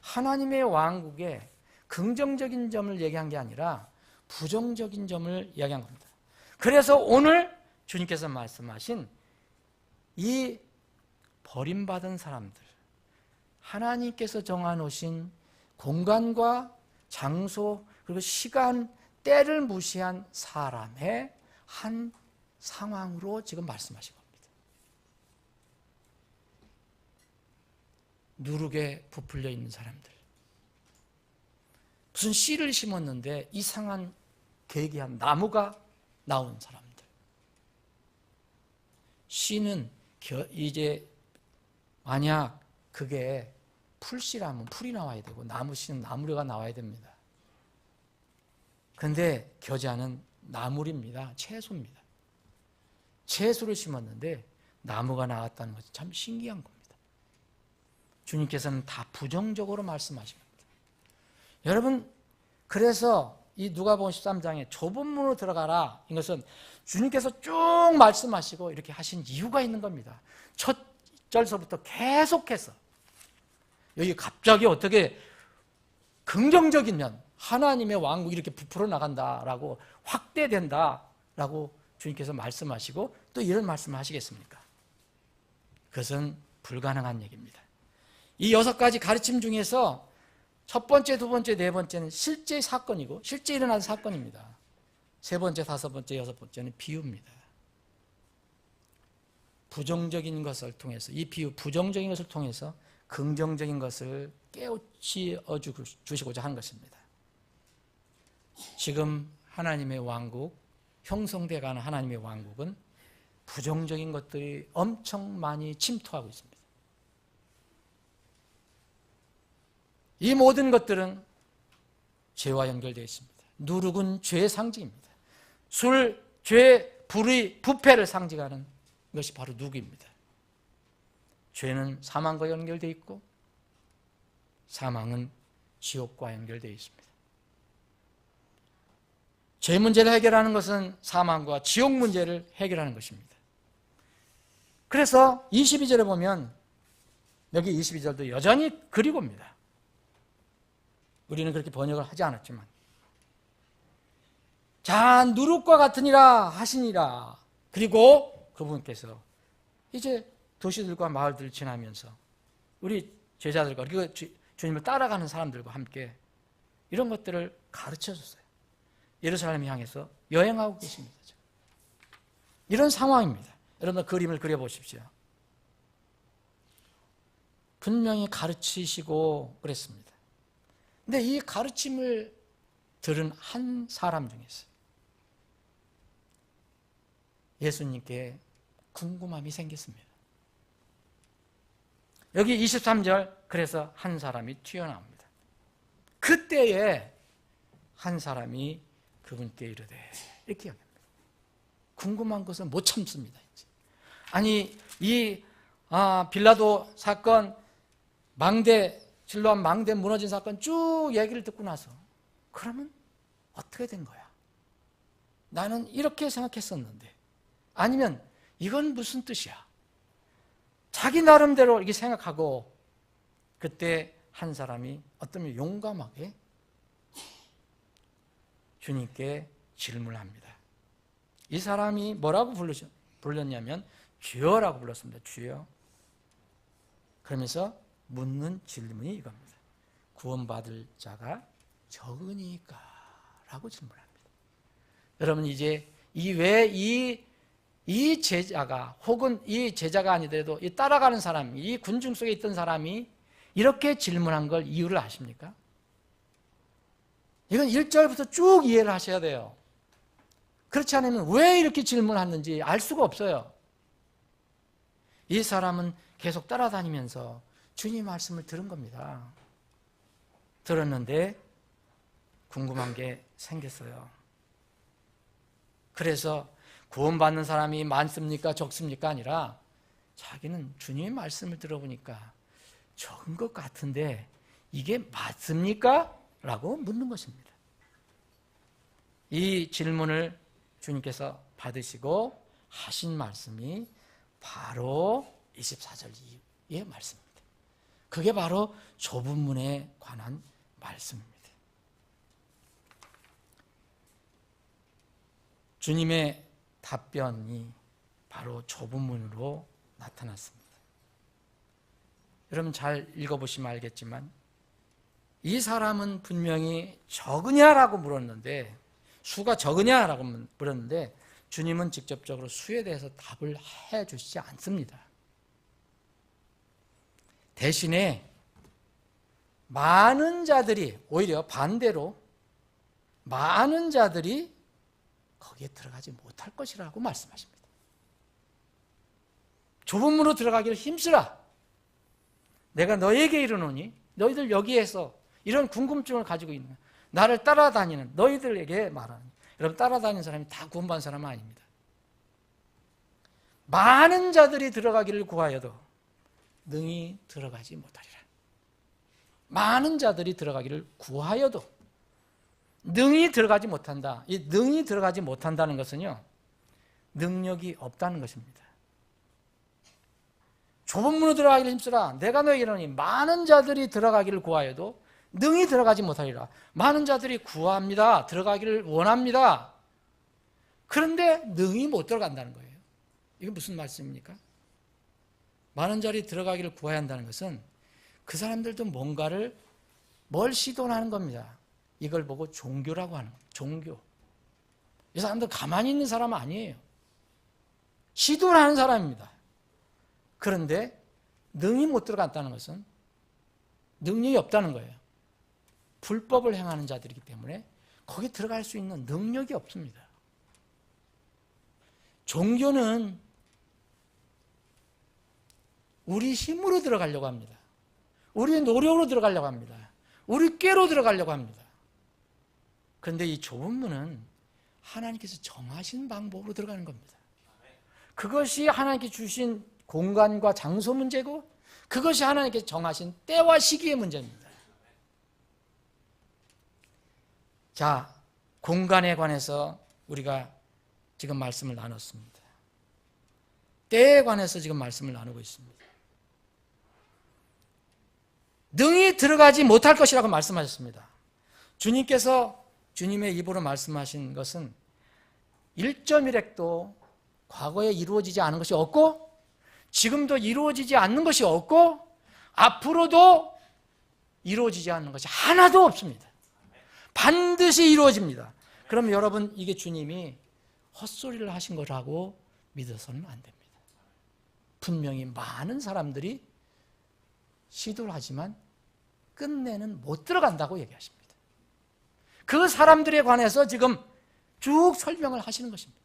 하나님의 왕국의 긍정적인 점을 얘기한 게 아니라 부정적인 점을 이야기한 겁니다. 그래서 오늘 주님께서 말씀하신 이 버림받은 사람들, 하나님께서 정해놓으신 공간과 장소 그리고 시간, 때를 무시한 사람의 한 상황으로 지금 말씀하신 겁니다. 누룩에 부풀려 있는 사람들, 무슨 씨를 심었는데 이상한 괴기한 나무가 나온 사람들. 씨는 이제 만약 그게 풀씨라면 풀이 나와야 되고 나무씨는 나무류가 나와야 됩니다. 그런데 겨자는 나물입니다. 채소입니다. 채소를 심었는데 나무가 나왔다는 것이 참 신기한 겁니다. 주님께서는 다 부정적으로 말씀하신 겁니다. 여러분, 그래서 이 누가복음 13장에 좁은 문으로 들어가라, 이것은 주님께서 쭉 말씀하시고 이렇게 하신 이유가 있는 겁니다. 첫 절서부터 계속해서 여기 갑자기 어떻게 긍정적인 면, 하나님의 왕국이 이렇게 부풀어 나간다라고, 확대된다라고 주님께서 말씀하시고 또 이런 말씀을 하시겠습니까? 그것은 불가능한 얘기입니다. 이 6가지 가르침 중에서 첫 번째, 두 번째, 네 번째는 실제 사건이고 실제 일어난 사건입니다. 세 번째, 다섯 번째, 여섯 번째는 비유입니다. 부정적인 것을 통해서, 이 비유 부정적인 것을 통해서 긍정적인 것을 깨우쳐 주시고자 하는 것입니다. 지금 하나님의 왕국, 형성되어가는 하나님의 왕국은 부정적인 것들이 엄청 많이 침투하고 있습니다. 이 모든 것들은 죄와 연결되어 있습니다. 누룩은 죄의 상징입니다. 술, 죄, 불의, 부패를 상징하는 것이 바로 누룩입니다. 죄는 사망과 연결되어 있고 사망은 지옥과 연결되어 있습니다. 죄 문제를 해결하는 것은 사망과 지옥 문제를 해결하는 것입니다. 그래서 22절에 보면 여기 22절도 여전히 그리고입니다. 우리는 그렇게 번역을 하지 않았지만, 자, 누룩과 같으니라 하시니라. 그리고 그분께서 이제 도시들과 마을들을 지나면서 우리 제자들과 그리고 주님을 따라가는 사람들과 함께 이런 것들을 가르쳐줬어요. 예루살렘 향해서 여행하고 계십니다. 이런 상황입니다. 여러분 그림을 그려보십시오. 분명히 가르치시고 그랬습니다. 근데 이 가르침을 들은 한 사람 중에서 예수님께 궁금함이 생겼습니다. 여기 23절 그래서 한 사람이 튀어나옵니다. 그때에 한 사람이 그분께 이르되 이렇게 합니다. 궁금한 것은 못 참습니다. 이제. 아니 이 빌라도 사건 실로암 망대 무너진 사건 쭉 얘기를 듣고 나서 그러면 어떻게 된 거야? 나는 이렇게 생각했었는데 아니면 이건 무슨 뜻이야? 자기 나름대로 이렇게 생각하고 그때 한 사람이 어쩌면 용감하게 주님께 질문을 합니다. 이 사람이 뭐라고 불렀냐면 주여라고 불렀습니다. 주여. 그러면서 묻는 질문이 이겁니다. 구원받을 자가 적으니까 라고 질문합니다. 여러분 이제 이 제자가 혹은 이 제자가 아니더라도 이 따라가는 사람, 이 군중 속에 있던 사람이 이렇게 질문한 걸 이유를 아십니까? 이건 1절부터 쭉 이해를 하셔야 돼요. 그렇지 않으면 왜 이렇게 질문하는지 알 수가 없어요. 이 사람은 계속 따라다니면서 주님 말씀을 들은 겁니다. 들었는데 궁금한 게 생겼어요. 그래서 구원받는 사람이 많습니까? 적습니까? 아니라 자기는 주님의 말씀을 들어보니까 적은 것 같은데 이게 맞습니까? 라고 묻는 것입니다. 이 질문을 주님께서 받으시고 하신 말씀이 바로 24절 이의 말씀입니다. 그게 바로 좁은 문에 관한 말씀입니다. 주님의 답변이 바로 좁은 문으로 나타났습니다. 여러분 잘 읽어보시면 알겠지만 이 사람은 분명히 적으냐라고 물었는데 수가 적으냐라고 물었는데 주님은 직접적으로 수에 대해서 답을 해주시지 않습니다. 대신에 많은 자들이 오히려 반대로 많은 자들이 거기에 들어가지 못할 것이라고 말씀하십니다. 좁은 문으로 들어가기를 힘쓰라. 내가 너에게 이르노니 너희들 여기에서 이런 궁금증을 가지고 있는 나를 따라다니는 너희들에게 말하는 여러분 따라다니는 사람이 다 구원받은 사람은 아닙니다. 많은 자들이 들어가기를 구하여도 능히 들어가지 못하리라. 많은 자들이 들어가기를 구하여도 능히 들어가지 못한다. 이 능히 들어가지 못한다는 것은요 능력이 없다는 것입니다. 좁은 문으로 들어가기를 힘쓰라. 내가 너에게 이르노니 많은 자들이 들어가기를 구하여도 능히 들어가지 못하리라. 많은 자들이 구합니다. 들어가기를 원합니다. 그런데 능히 못 들어간다는 거예요. 이게 무슨 말씀입니까? 많은 자들이 들어가기를 구해야 한다는 것은 그 사람들도 뭘 시도하는 겁니다. 이걸 보고 종교라고 하는 거예요. 종교. 이 사람들 가만히 있는 사람 아니에요. 시도를 하는 사람입니다. 그런데 능히 못 들어갔다는 것은 능력이 없다는 거예요. 불법을 행하는 자들이기 때문에 거기 들어갈 수 있는 능력이 없습니다. 종교는 우리 힘으로 들어가려고 합니다. 우리의 노력으로 들어가려고 합니다. 우리 꾀로 들어가려고 합니다. 그런데 이 좁은 문은 하나님께서 정하신 방법으로 들어가는 겁니다. 그것이 하나님께 주신 공간과 장소 문제고 그것이 하나님께서 정하신 때와 시기의 문제입니다. 자, 공간에 관해서 우리가 지금 말씀을 나눴습니다. 때에 관해서 지금 말씀을 나누고 있습니다. 능히 들어가지 못할 것이라고 말씀하셨습니다. 주님께서 주님의 입으로 말씀하신 것은 1.1획도 과거에 이루어지지 않은 것이 없고 지금도 이루어지지 않는 것이 없고 앞으로도 이루어지지 않는 것이 하나도 없습니다. 반드시 이루어집니다. 그럼 여러분, 이게 주님이 헛소리를 하신 거라고 믿어서는 안 됩니다. 분명히 많은 사람들이 시도를 하지만 끝내는 못 들어간다고 얘기하십니다. 그 사람들에 관해서 지금 쭉 설명을 하시는 것입니다.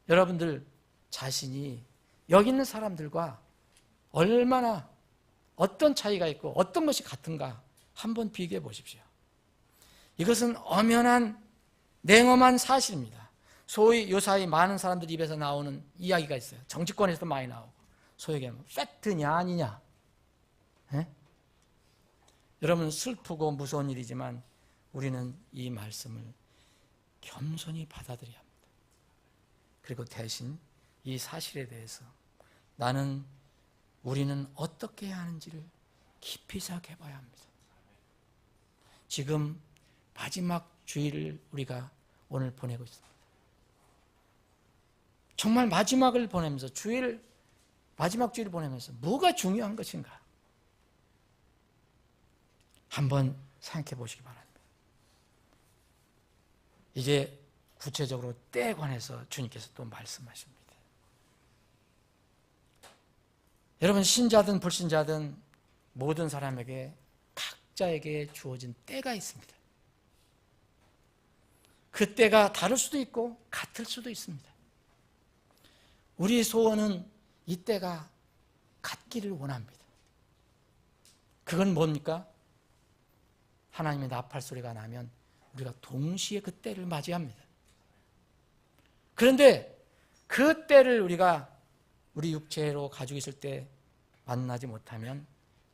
여러분들 자신이 여기 있는 사람들과 얼마나 어떤 차이가 있고 어떤 것이 같은가 한번 비교해 보십시오. 이것은 엄연한 냉엄한 사실입니다. 소위 요사이 많은 사람들 입에서 나오는 이야기가 있어요. 정치권에서도 많이 나오고. 소위 얘기하면 팩트냐 아니냐. 에? 여러분, 슬프고 무서운 일이지만 우리는 이 말씀을 겸손히 받아들여야 합니다. 그리고 대신 이 사실에 대해서 우리는 어떻게 해야 하는지를 깊이 생각해 봐야 합니다. 지금 마지막 주일을 우리가 오늘 보내고 있습니다. 정말 마지막을 보내면서 마지막 주일을 보내면서 뭐가 중요한 것인가? 한번 생각해 보시기 바랍니다. 이제 구체적으로 때에 관해서 주님께서 또 말씀하십니다. 여러분, 신자든 불신자든 모든 사람에게 각자에게 주어진 때가 있습니다. 그 때가 다를 수도 있고 같을 수도 있습니다. 우리 소원은 이 때가 같기를 원합니다. 그건 뭡니까? 하나님의 나팔 소리가 나면 우리가 동시에 그 때를 맞이합니다. 그런데 그 때를 우리가 우리 육체로 가지고 있을 때 만나지 못하면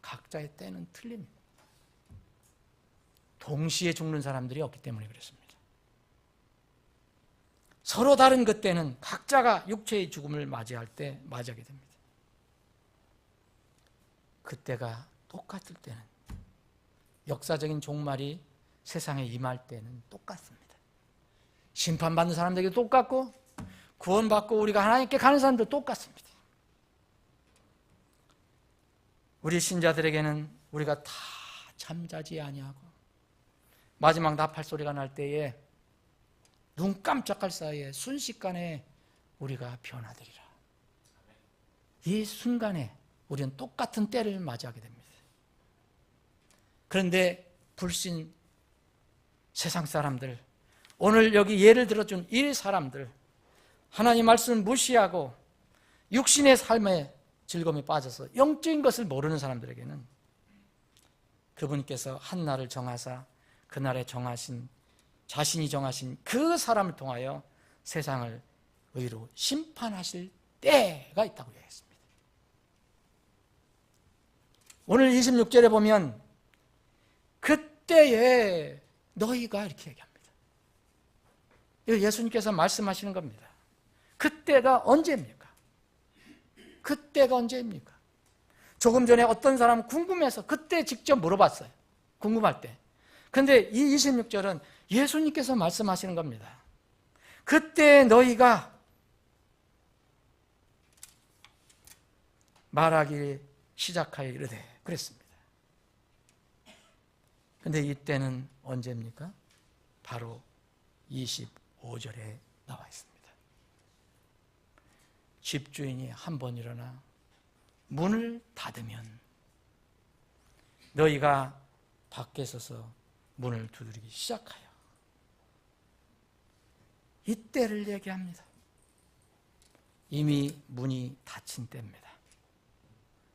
각자의 때는 틀립니다. 동시에 죽는 사람들이 없기 때문에 그렇습니다. 서로 다른 그 때는 각자가 육체의 죽음을 맞이할 때 맞이하게 됩니다. 그 때가 똑같을 때는, 역사적인 종말이 세상에 임할 때는 똑같습니다. 심판받는 사람들에게 똑같고 구원받고 우리가 하나님께 가는 사람도 똑같습니다. 우리 신자들에게는 우리가 다 잠자지 아니하고 마지막 나팔 소리가 날 때에 눈 깜짝할 사이에 순식간에 우리가 변화되리라. 이 순간에 우리는 똑같은 때를 맞이하게 됩니다. 그런데 불신 세상 사람들, 오늘 여기 예를 들어준 이 사람들, 하나님 말씀을 무시하고 육신의 삶에 즐거움에 빠져서 영적인 것을 모르는 사람들에게는 그분께서 한 날을 정하사 그날에 자신이 정하신 그 사람을 통하여 세상을 의로 심판하실 때가 있다고 얘기했습니다. 오늘 26절에 보면 그때에 너희가 이렇게 얘기합니다. 예수님께서 말씀하시는 겁니다. 그때가 언제입니까? 그때가 언제입니까? 조금 전에 어떤 사람은 궁금해서 그때 직접 물어봤어요. 궁금할 때. 그런데 이 26절은 예수님께서 말씀하시는 겁니다. 그때 너희가 말하기 시작하여 이르되 그랬습니다. 그런데 이때는 언제입니까? 바로 25절에 나와 있습니다. 집주인이 한 번 일어나 문을 닫으면 너희가 밖에 서서 문을 두드리기 시작하여, 이때를 얘기합니다. 이미 문이 닫힌 때입니다.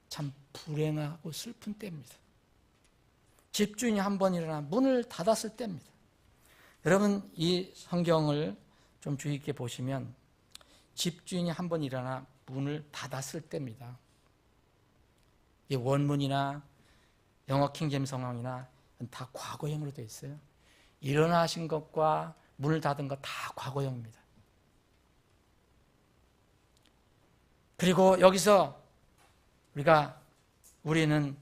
참 불행하고 슬픈 때입니다. 집주인이 한 번 일어나 문을 닫았을 때입니다. 여러분, 이 성경을 좀 주의 있게 보시면 집주인이 한 번 일어나 문을 닫았을 때입니다. 이 원문이나 영어 킹제임스 성경이나 다 과거형으로 되어 있어요. 일어나신 것과 문을 닫은 것 다 과거형입니다. 그리고 여기서 우리는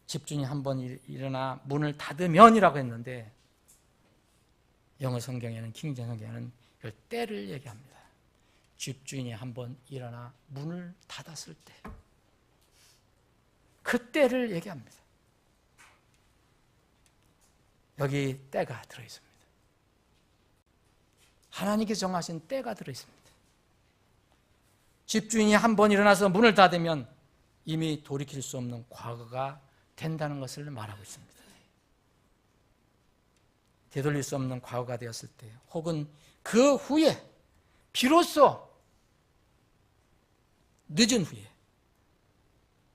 집주인이 한 번 일어나 문을 닫으면이라고 했는데 영어 성경에는 킹제임스 성경에는 이걸 때를 얘기합니다. 집주인이 한번 일어나 문을 닫았을 때, 그때를 얘기합니다. 여기 때가 들어있습니다. 하나님께서 정하신 때가 들어있습니다. 집주인이 한번 일어나서 문을 닫으면 이미 돌이킬 수 없는 과거가 된다는 것을 말하고 있습니다. 되돌릴 수 없는 과거가 되었을 때, 혹은 그 후에 비로소 늦은 후에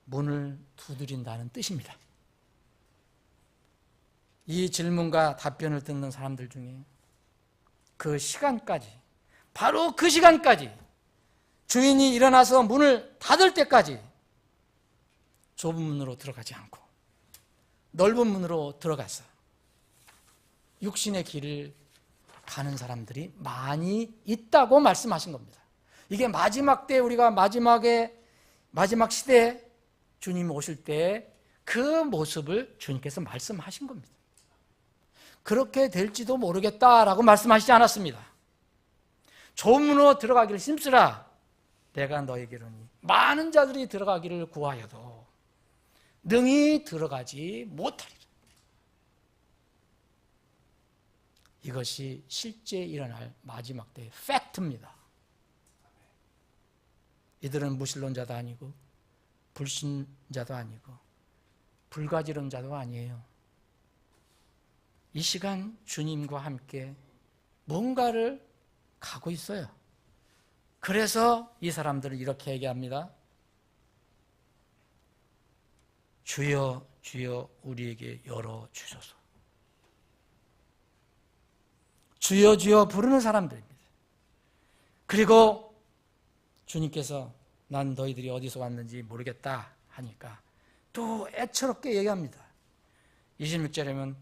문을 두드린다는 뜻입니다. 이 질문과 답변을 듣는 사람들 중에 그 시간까지, 바로 그 시간까지 주인이 일어나서 문을 닫을 때까지 좁은 문으로 들어가지 않고 넓은 문으로 들어가서 육신의 길을 가는 사람들이 많이 있다고 말씀하신 겁니다. 이게 마지막 때, 우리가 마지막 시대에 주님이 오실 때 그 모습을 주님께서 말씀하신 겁니다. 그렇게 될지도 모르겠다라고 말씀하시지 않았습니다. 좁은 문으로 들어가기를 힘쓰라. 내가 너에게로니 많은 자들이 들어가기를 구하여도 능히 들어가지 못하리라. 이것이 실제 일어날 마지막 때의 팩트입니다. 이들은 무신론자도 아니고 불신자도 아니고 불가지론자도 아니에요. 이 시간 주님과 함께 뭔가를 가고 있어요. 그래서 이 사람들은 이렇게 얘기합니다. 주여 주여 우리에게 열어주소서. 주여 주여 부르는 사람들입니다. 그리고 주님께서 난 너희들이 어디서 왔는지 모르겠다 하니까 또 애처롭게 얘기합니다. 26절에는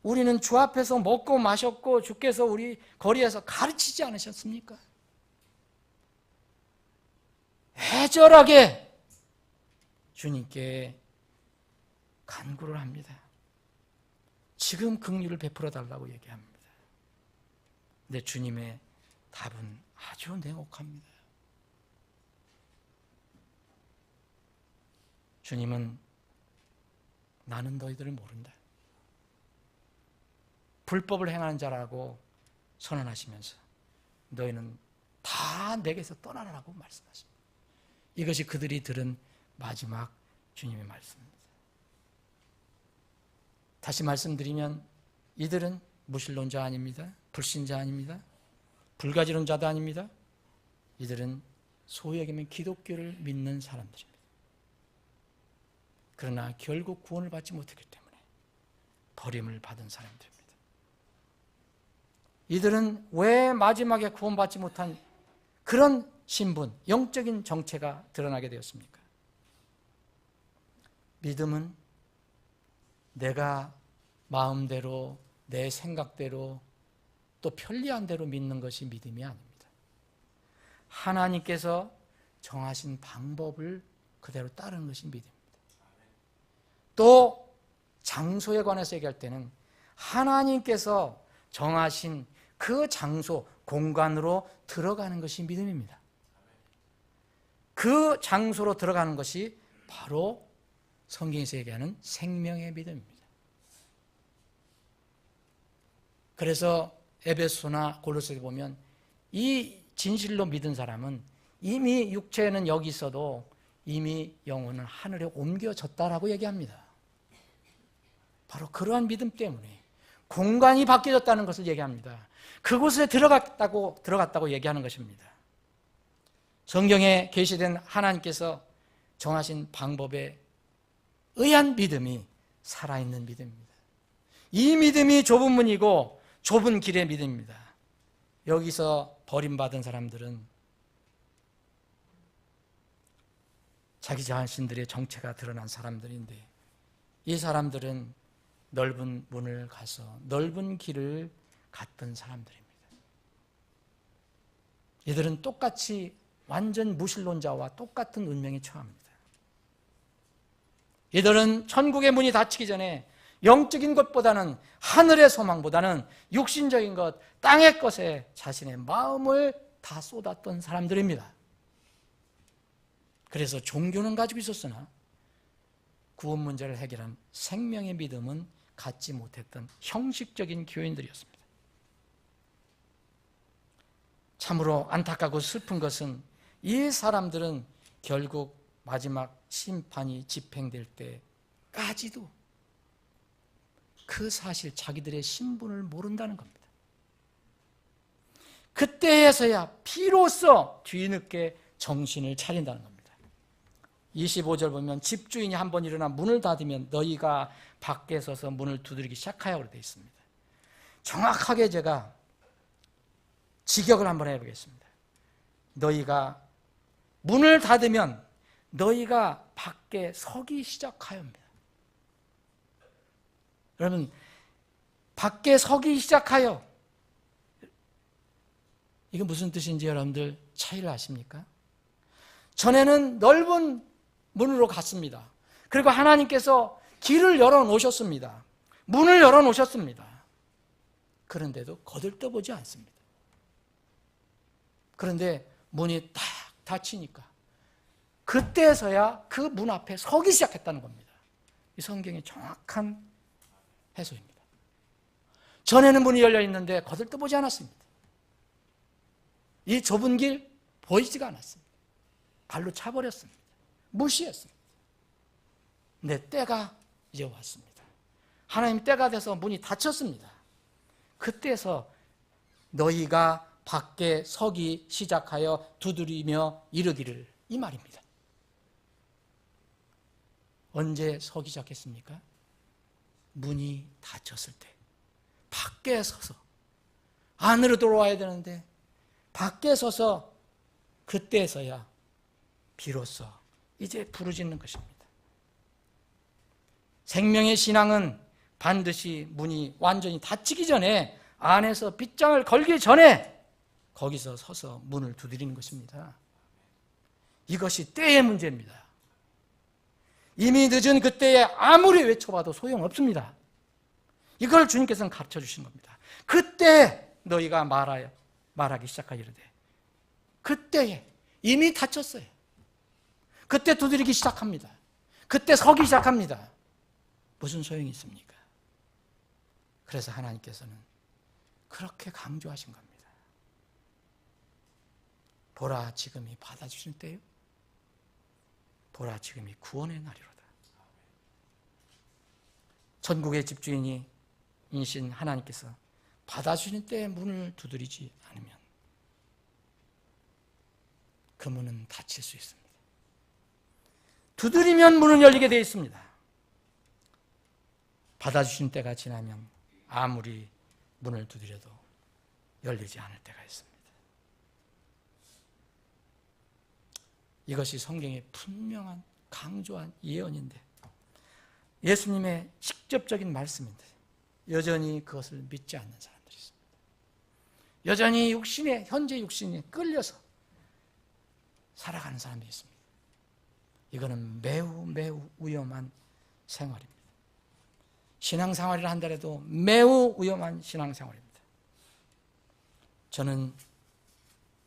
우리는 주 앞에서 먹고 마셨고 주께서 우리 거리에서 가르치지 않으셨습니까? 애절하게 주님께 간구를 합니다. 지금 긍휼을 베풀어 달라고 얘기합니다. 근데 주님의 답은 아주 냉혹합니다. 주님은 나는 너희들을 모른다. 불법을 행하는 자라고 선언하시면서 너희는 다 내게서 떠나라고 말씀하십니다. 이것이 그들이 들은 마지막 주님의 말씀입니다. 다시 말씀드리면 이들은 무신론자 아닙니다. 불신자 아닙니다. 불가지론자도 아닙니다. 이들은 소위 얘기하면 기독교를 믿는 사람들입니다. 그러나 결국 구원을 받지 못했기 때문에 버림을 받은 사람들입니다. 이들은 왜 마지막에 구원받지 못한 그런 신분, 영적인 정체가 드러나게 되었습니까? 믿음은 내가 마음대로, 내 생각대로, 또 편리한 대로 믿는 것이 믿음이 아닙니다. 하나님께서 정하신 방법을 그대로 따르는 것이 믿음입니다. 또 장소에 관해서 얘기할 때는 하나님께서 정하신 그 장소, 공간으로 들어가는 것이 믿음입니다. 그 장소로 들어가는 것이 바로 성경에서 얘기하는 생명의 믿음입니다. 그래서 에베소나 골로새에 보면 이 진실로 믿은 사람은 이미 육체는 여기 있어도 이미 영혼은 하늘에 옮겨졌다라고 얘기합니다. 바로 그러한 믿음 때문에 공간이 바뀌어졌다는 것을 얘기합니다. 그곳에 들어갔다고 얘기하는 것입니다. 성경에 계시된 하나님께서 정하신 방법에 의한 믿음이 살아있는 믿음입니다. 이 믿음이 좁은 문이고 좁은 길의 믿음입니다. 여기서 버림받은 사람들은 자기 자신들의 정체가 드러난 사람들인데 이 사람들은 넓은 문을 가서 넓은 길을 갔던 사람들입니다. 이들은 똑같이 완전 무신론자와 똑같은 운명에 처합니다. 이들은 천국의 문이 닫히기 전에 영적인 것보다는 하늘의 소망보다는 육신적인 것, 땅의 것에 자신의 마음을 다 쏟았던 사람들입니다. 그래서 종교는 가지고 있었으나 구원 문제를 해결한 생명의 믿음은 갖지 못했던 형식적인 교인들이었습니다. 참으로 안타깝고 슬픈 것은 이 사람들은 결국 마지막 심판이 집행될 때까지도 그 사실, 자기들의 신분을 모른다는 겁니다. 그때에서야 비로소 뒤늦게 정신을 차린다는 겁니다. 25절 보면 집주인이 한번 일어나 문을 닫으면 너희가 밖에 서서 문을 두드리기 시작하여 되어 있습니다. 정확하게 제가 직역을 한번 해보겠습니다. 너희가 문을 닫으면 너희가 밖에 서기 시작하여입니다. 여러분, 밖에 서기 시작하여, 이게 무슨 뜻인지 여러분들 차이를 아십니까? 전에는 넓은 문으로 갔습니다. 그리고 하나님께서 길을 열어놓으셨습니다. 문을 열어놓으셨습니다. 그런데도 거들떠보지 않습니다. 그런데 문이 딱 닫히니까 그때서야 그 문 앞에 서기 시작했다는 겁니다. 이 성경의 정확한 해석입니다. 전에는 문이 열려 있는데 거들떠보지 않았습니다. 이 좁은 길 보이지가 않았습니다. 발로 차버렸습니다. 무시했습니다. 근데 때가 이제 왔습니다. 하나님 때가 돼서 문이 닫혔습니다. 그때서 너희가 밖에 서기 시작하여 두드리며 이르기를, 이 말입니다. 언제 서기 시작했습니까? 문이 닫혔을 때 밖에 서서, 안으로 들어와야 되는데 밖에 서서 그때서야 비로소 이제 부르짖는 것입니다. 생명의 신앙은 반드시 문이 완전히 닫히기 전에, 안에서 빗장을 걸기 전에 거기서 서서 문을 두드리는 것입니다. 이것이 때의 문제입니다. 이미 늦은 그때에 아무리 외쳐봐도 소용없습니다. 이걸 주님께서는 가르쳐 주신 겁니다. 그때 너희가 말하기 시작하여 이르되, 그때에 이미 닫혔어요. 그때 두드리기 시작합니다. 그때 서기 시작합니다. 무슨 소용이 있습니까? 그래서 하나님께서는 그렇게 강조하신 겁니다. 보라, 지금이 받아주실 때요. 보라, 지금이 구원의 날이로다. 전국의 집주인이 이신 하나님께서 받아주시는 때에 문을 두드리지 않으면 그 문은 닫힐 수 있습니다. 두드리면 문은 열리게 되어 있습니다. 받아주신 때가 지나면 아무리 문을 두드려도 열리지 않을 때가 있습니다. 이것이 성경의 분명한 강조한 예언인데, 예수님의 직접적인 말씀인데 여전히 그것을 믿지 않는 사람들이 있습니다. 여전히 현재 육신에 끌려서 살아가는 사람들이 있습니다. 이거는 매우 매우 위험한 생활입니다. 신앙생활을 한다래도 매우 위험한 신앙생활입니다. 저는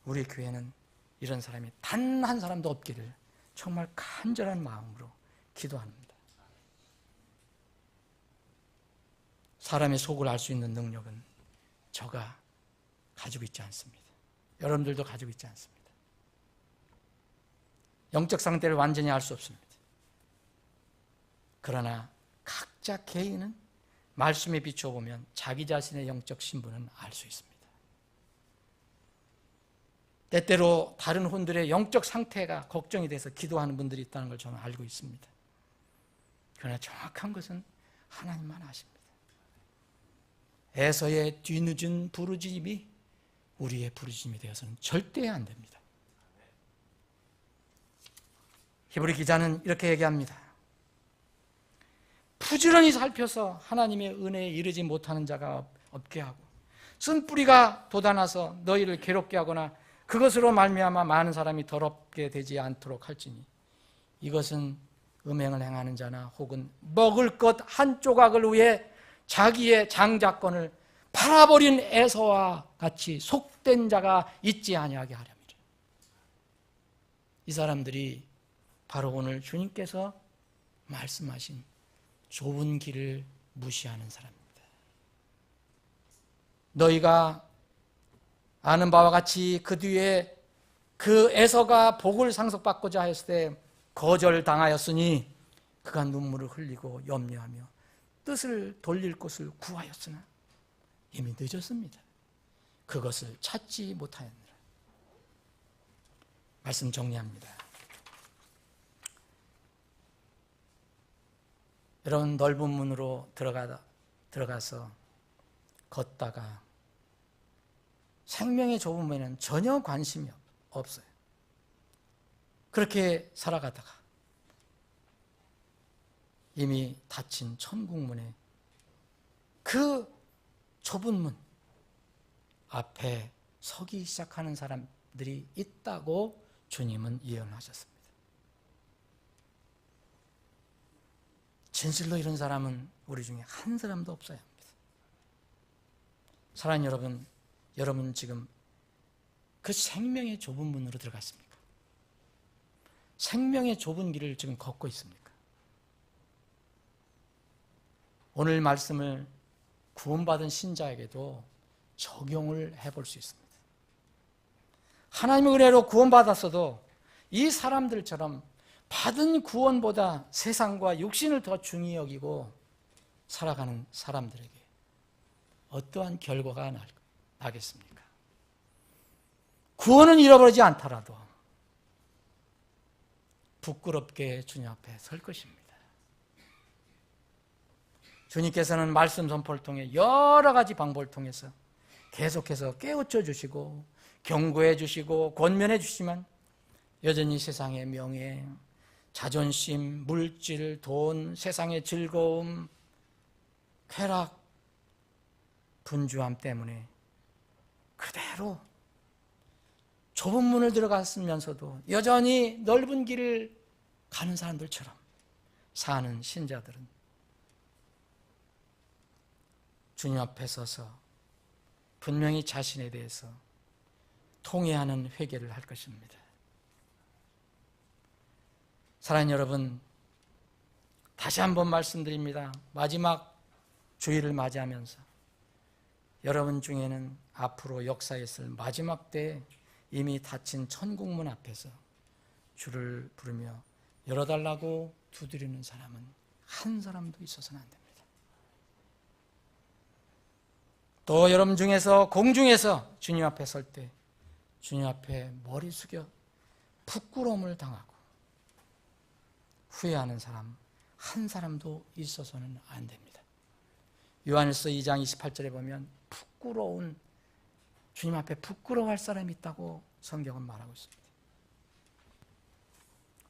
우리 교회는 이런 사람이 단 한 사람도 없기를 정말 간절한 마음으로 기도합니다. 사람의 속을 알 수 있는 능력은 저가 가지고 있지 않습니다. 여러분들도 가지고 있지 않습니다. 영적 상태를 완전히 알 수 없습니다. 그러나 각자 개인은 말씀에 비춰보면 자기 자신의 영적 신분은 알 수 있습니다. 때때로 다른 혼들의 영적 상태가 걱정이 돼서 기도하는 분들이 있다는 걸 저는 알고 있습니다. 그러나 정확한 것은 하나님만 아십니다. 에서의 뒤늦은 부르짖음이 우리의 부르짖음이 되어서는 절대 안 됩니다. 히브리 기자는 이렇게 얘기합니다. 부지런히 살펴서 하나님의 은혜에 이르지 못하는 자가 없게 하고 쓴뿌리가 돋아나서 너희를 괴롭게 하거나 그것으로 말미암아 많은 사람이 더럽게 되지 않도록 할지니 이것은 음행을 행하는 자나 혹은 먹을 것 한 조각을 위해 자기의 장자권을 팔아버린 에서와 같이 속된 자가 있지 아니하게 하렵니다. 이 사람들이 바로 오늘 주님께서 말씀하신 좁은 길을 무시하는 사람입니다. 너희가 아는 바와 같이 그 뒤에 그 에서가 복을 상속받고자 했을 때 거절당하였으니 그가 눈물을 흘리고 염려하며 뜻을 돌릴 곳을 구하였으나 이미 늦었습니다. 그것을 찾지 못하였느라. 말씀 정리합니다. 여러분, 넓은 문으로 들어가서 걷다가 생명의 좁은 문에는 전혀 관심이 없어요. 그렇게 살아가다가 이미 닫힌 천국문에 그 좁은 문 앞에 서기 시작하는 사람들이 있다고 주님은 예언하셨습니다. 진실로 이런 사람은 우리 중에 한 사람도 없어야 합니다. 사랑하는 여러분, 여러분 지금 그 생명의 좁은 문으로 들어갔습니까? 생명의 좁은 길을 지금 걷고 있습니까? 오늘 말씀을 구원받은 신자에게도 적용을 해볼 수 있습니다. 하나님의 은혜로 구원받았어도 이 사람들처럼 받은 구원보다 세상과 육신을 더 중히 여기고 살아가는 사람들에게 어떠한 결과가 나겠습니까? 구원은 잃어버리지 않더라도 부끄럽게 주님 앞에 설 것입니다. 주님께서는 말씀 선포를 통해 여러 가지 방법을 통해서 계속해서 깨우쳐 주시고 경고해 주시고 권면해 주시지만 여전히 세상의 명예, 자존심, 물질, 돈, 세상의 즐거움, 쾌락, 분주함 때문에 그대로 좁은 문을 들어갔으면서도 여전히 넓은 길을 가는 사람들처럼 사는 신자들은 주님 앞에 서서 분명히 자신에 대해서 통회하는 회개를 할 것입니다. 사랑하는 여러분, 다시 한번 말씀드립니다. 마지막 주일을 맞이하면서 여러분 중에는 앞으로 역사에 있을 마지막 때에 이미 닫힌 천국문 앞에서 주를 부르며 열어달라고 두드리는 사람은 한 사람도 있어서는 안 됩니다. 또 여러분 중에서 공중에서 주님 앞에 설 때 주님 앞에 머리 숙여 부끄러움을 당하고 후회하는 사람 한 사람도 있어서는 안 됩니다. 요한일서 2장 28절에 보면 부끄러운 주님 앞에 부끄러워할 사람이 있다고 성경은 말하고 있습니다.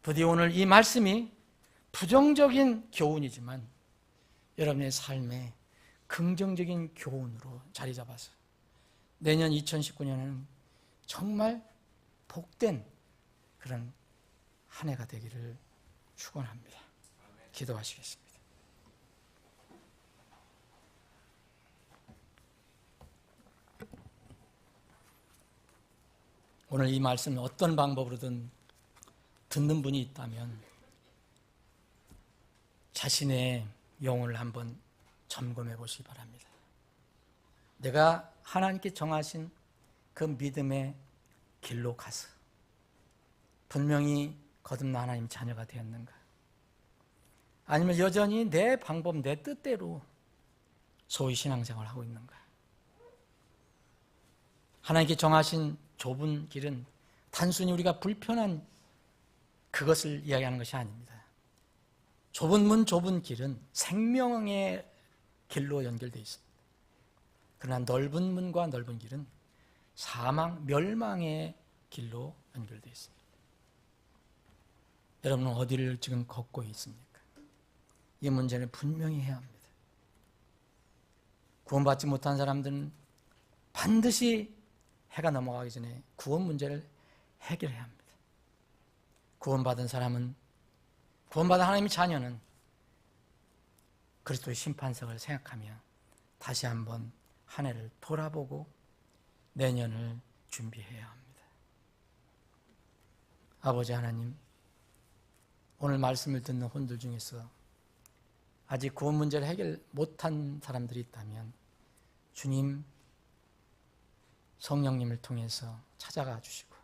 부디 오늘 이 말씀이 부정적인 교훈이지만 여러분의 삶에 긍정적인 교훈으로 자리 잡아서 내년 2019년에는 정말 복된 그런 한 해가 되기를 축원합니다. 기도하시겠습니다. 오늘 이 말씀을 어떤 방법으로든 듣는 분이 있다면 자신의 영혼을 한번 점검해 보시기 바랍니다. 내가 하나님께 정하신 그 믿음의 길로 가서 분명히 거듭난 하나님 자녀가 되었는가? 아니면 여전히 내 방법, 내 뜻대로 소위 신앙생활을 하고 있는가? 하나님께 정하신 좁은 길은 단순히 우리가 불편한 그것을 이야기하는 것이 아닙니다. 좁은 문, 좁은 길은 생명의 길로 연결되어 있습니다. 그러나 넓은 문과 넓은 길은 사망, 멸망의 길로 연결되어 있습니다. 여러분은 어디를 지금 걷고 있습니까? 이 문제는 분명히 해야 합니다. 구원받지 못한 사람들은 반드시 해가 넘어가기 전에 구원 문제를 해결해야 합니다. 구원받은 사람은, 구원받은 하나님의 자녀는 그리스도의 심판석을 생각하며 다시 한번 한 해를 돌아보고 내년을 준비해야 합니다. 아버지 하나님, 오늘 말씀을 듣는 혼들 중에서 아직 구원 문제를 해결 못한 사람들이 있다면 주님, 성령님을 통해서 찾아가 주시고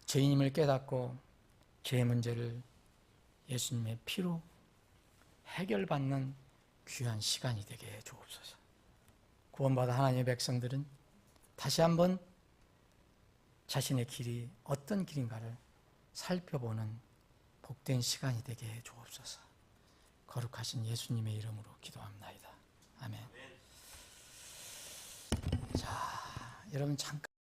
죄인임을 깨닫고 죄 문제를 예수님의 피로 해결받는 귀한 시간이 되게 해 주옵소서. 구원받아 하나님의 백성들은 다시 한번 자신의 길이 어떤 길인가를 살펴보는 복된 시간이 되게 해 주옵소서. 거룩하신 예수님의 이름으로 기도합나이다. 아멘. 자, 여러분 잠깐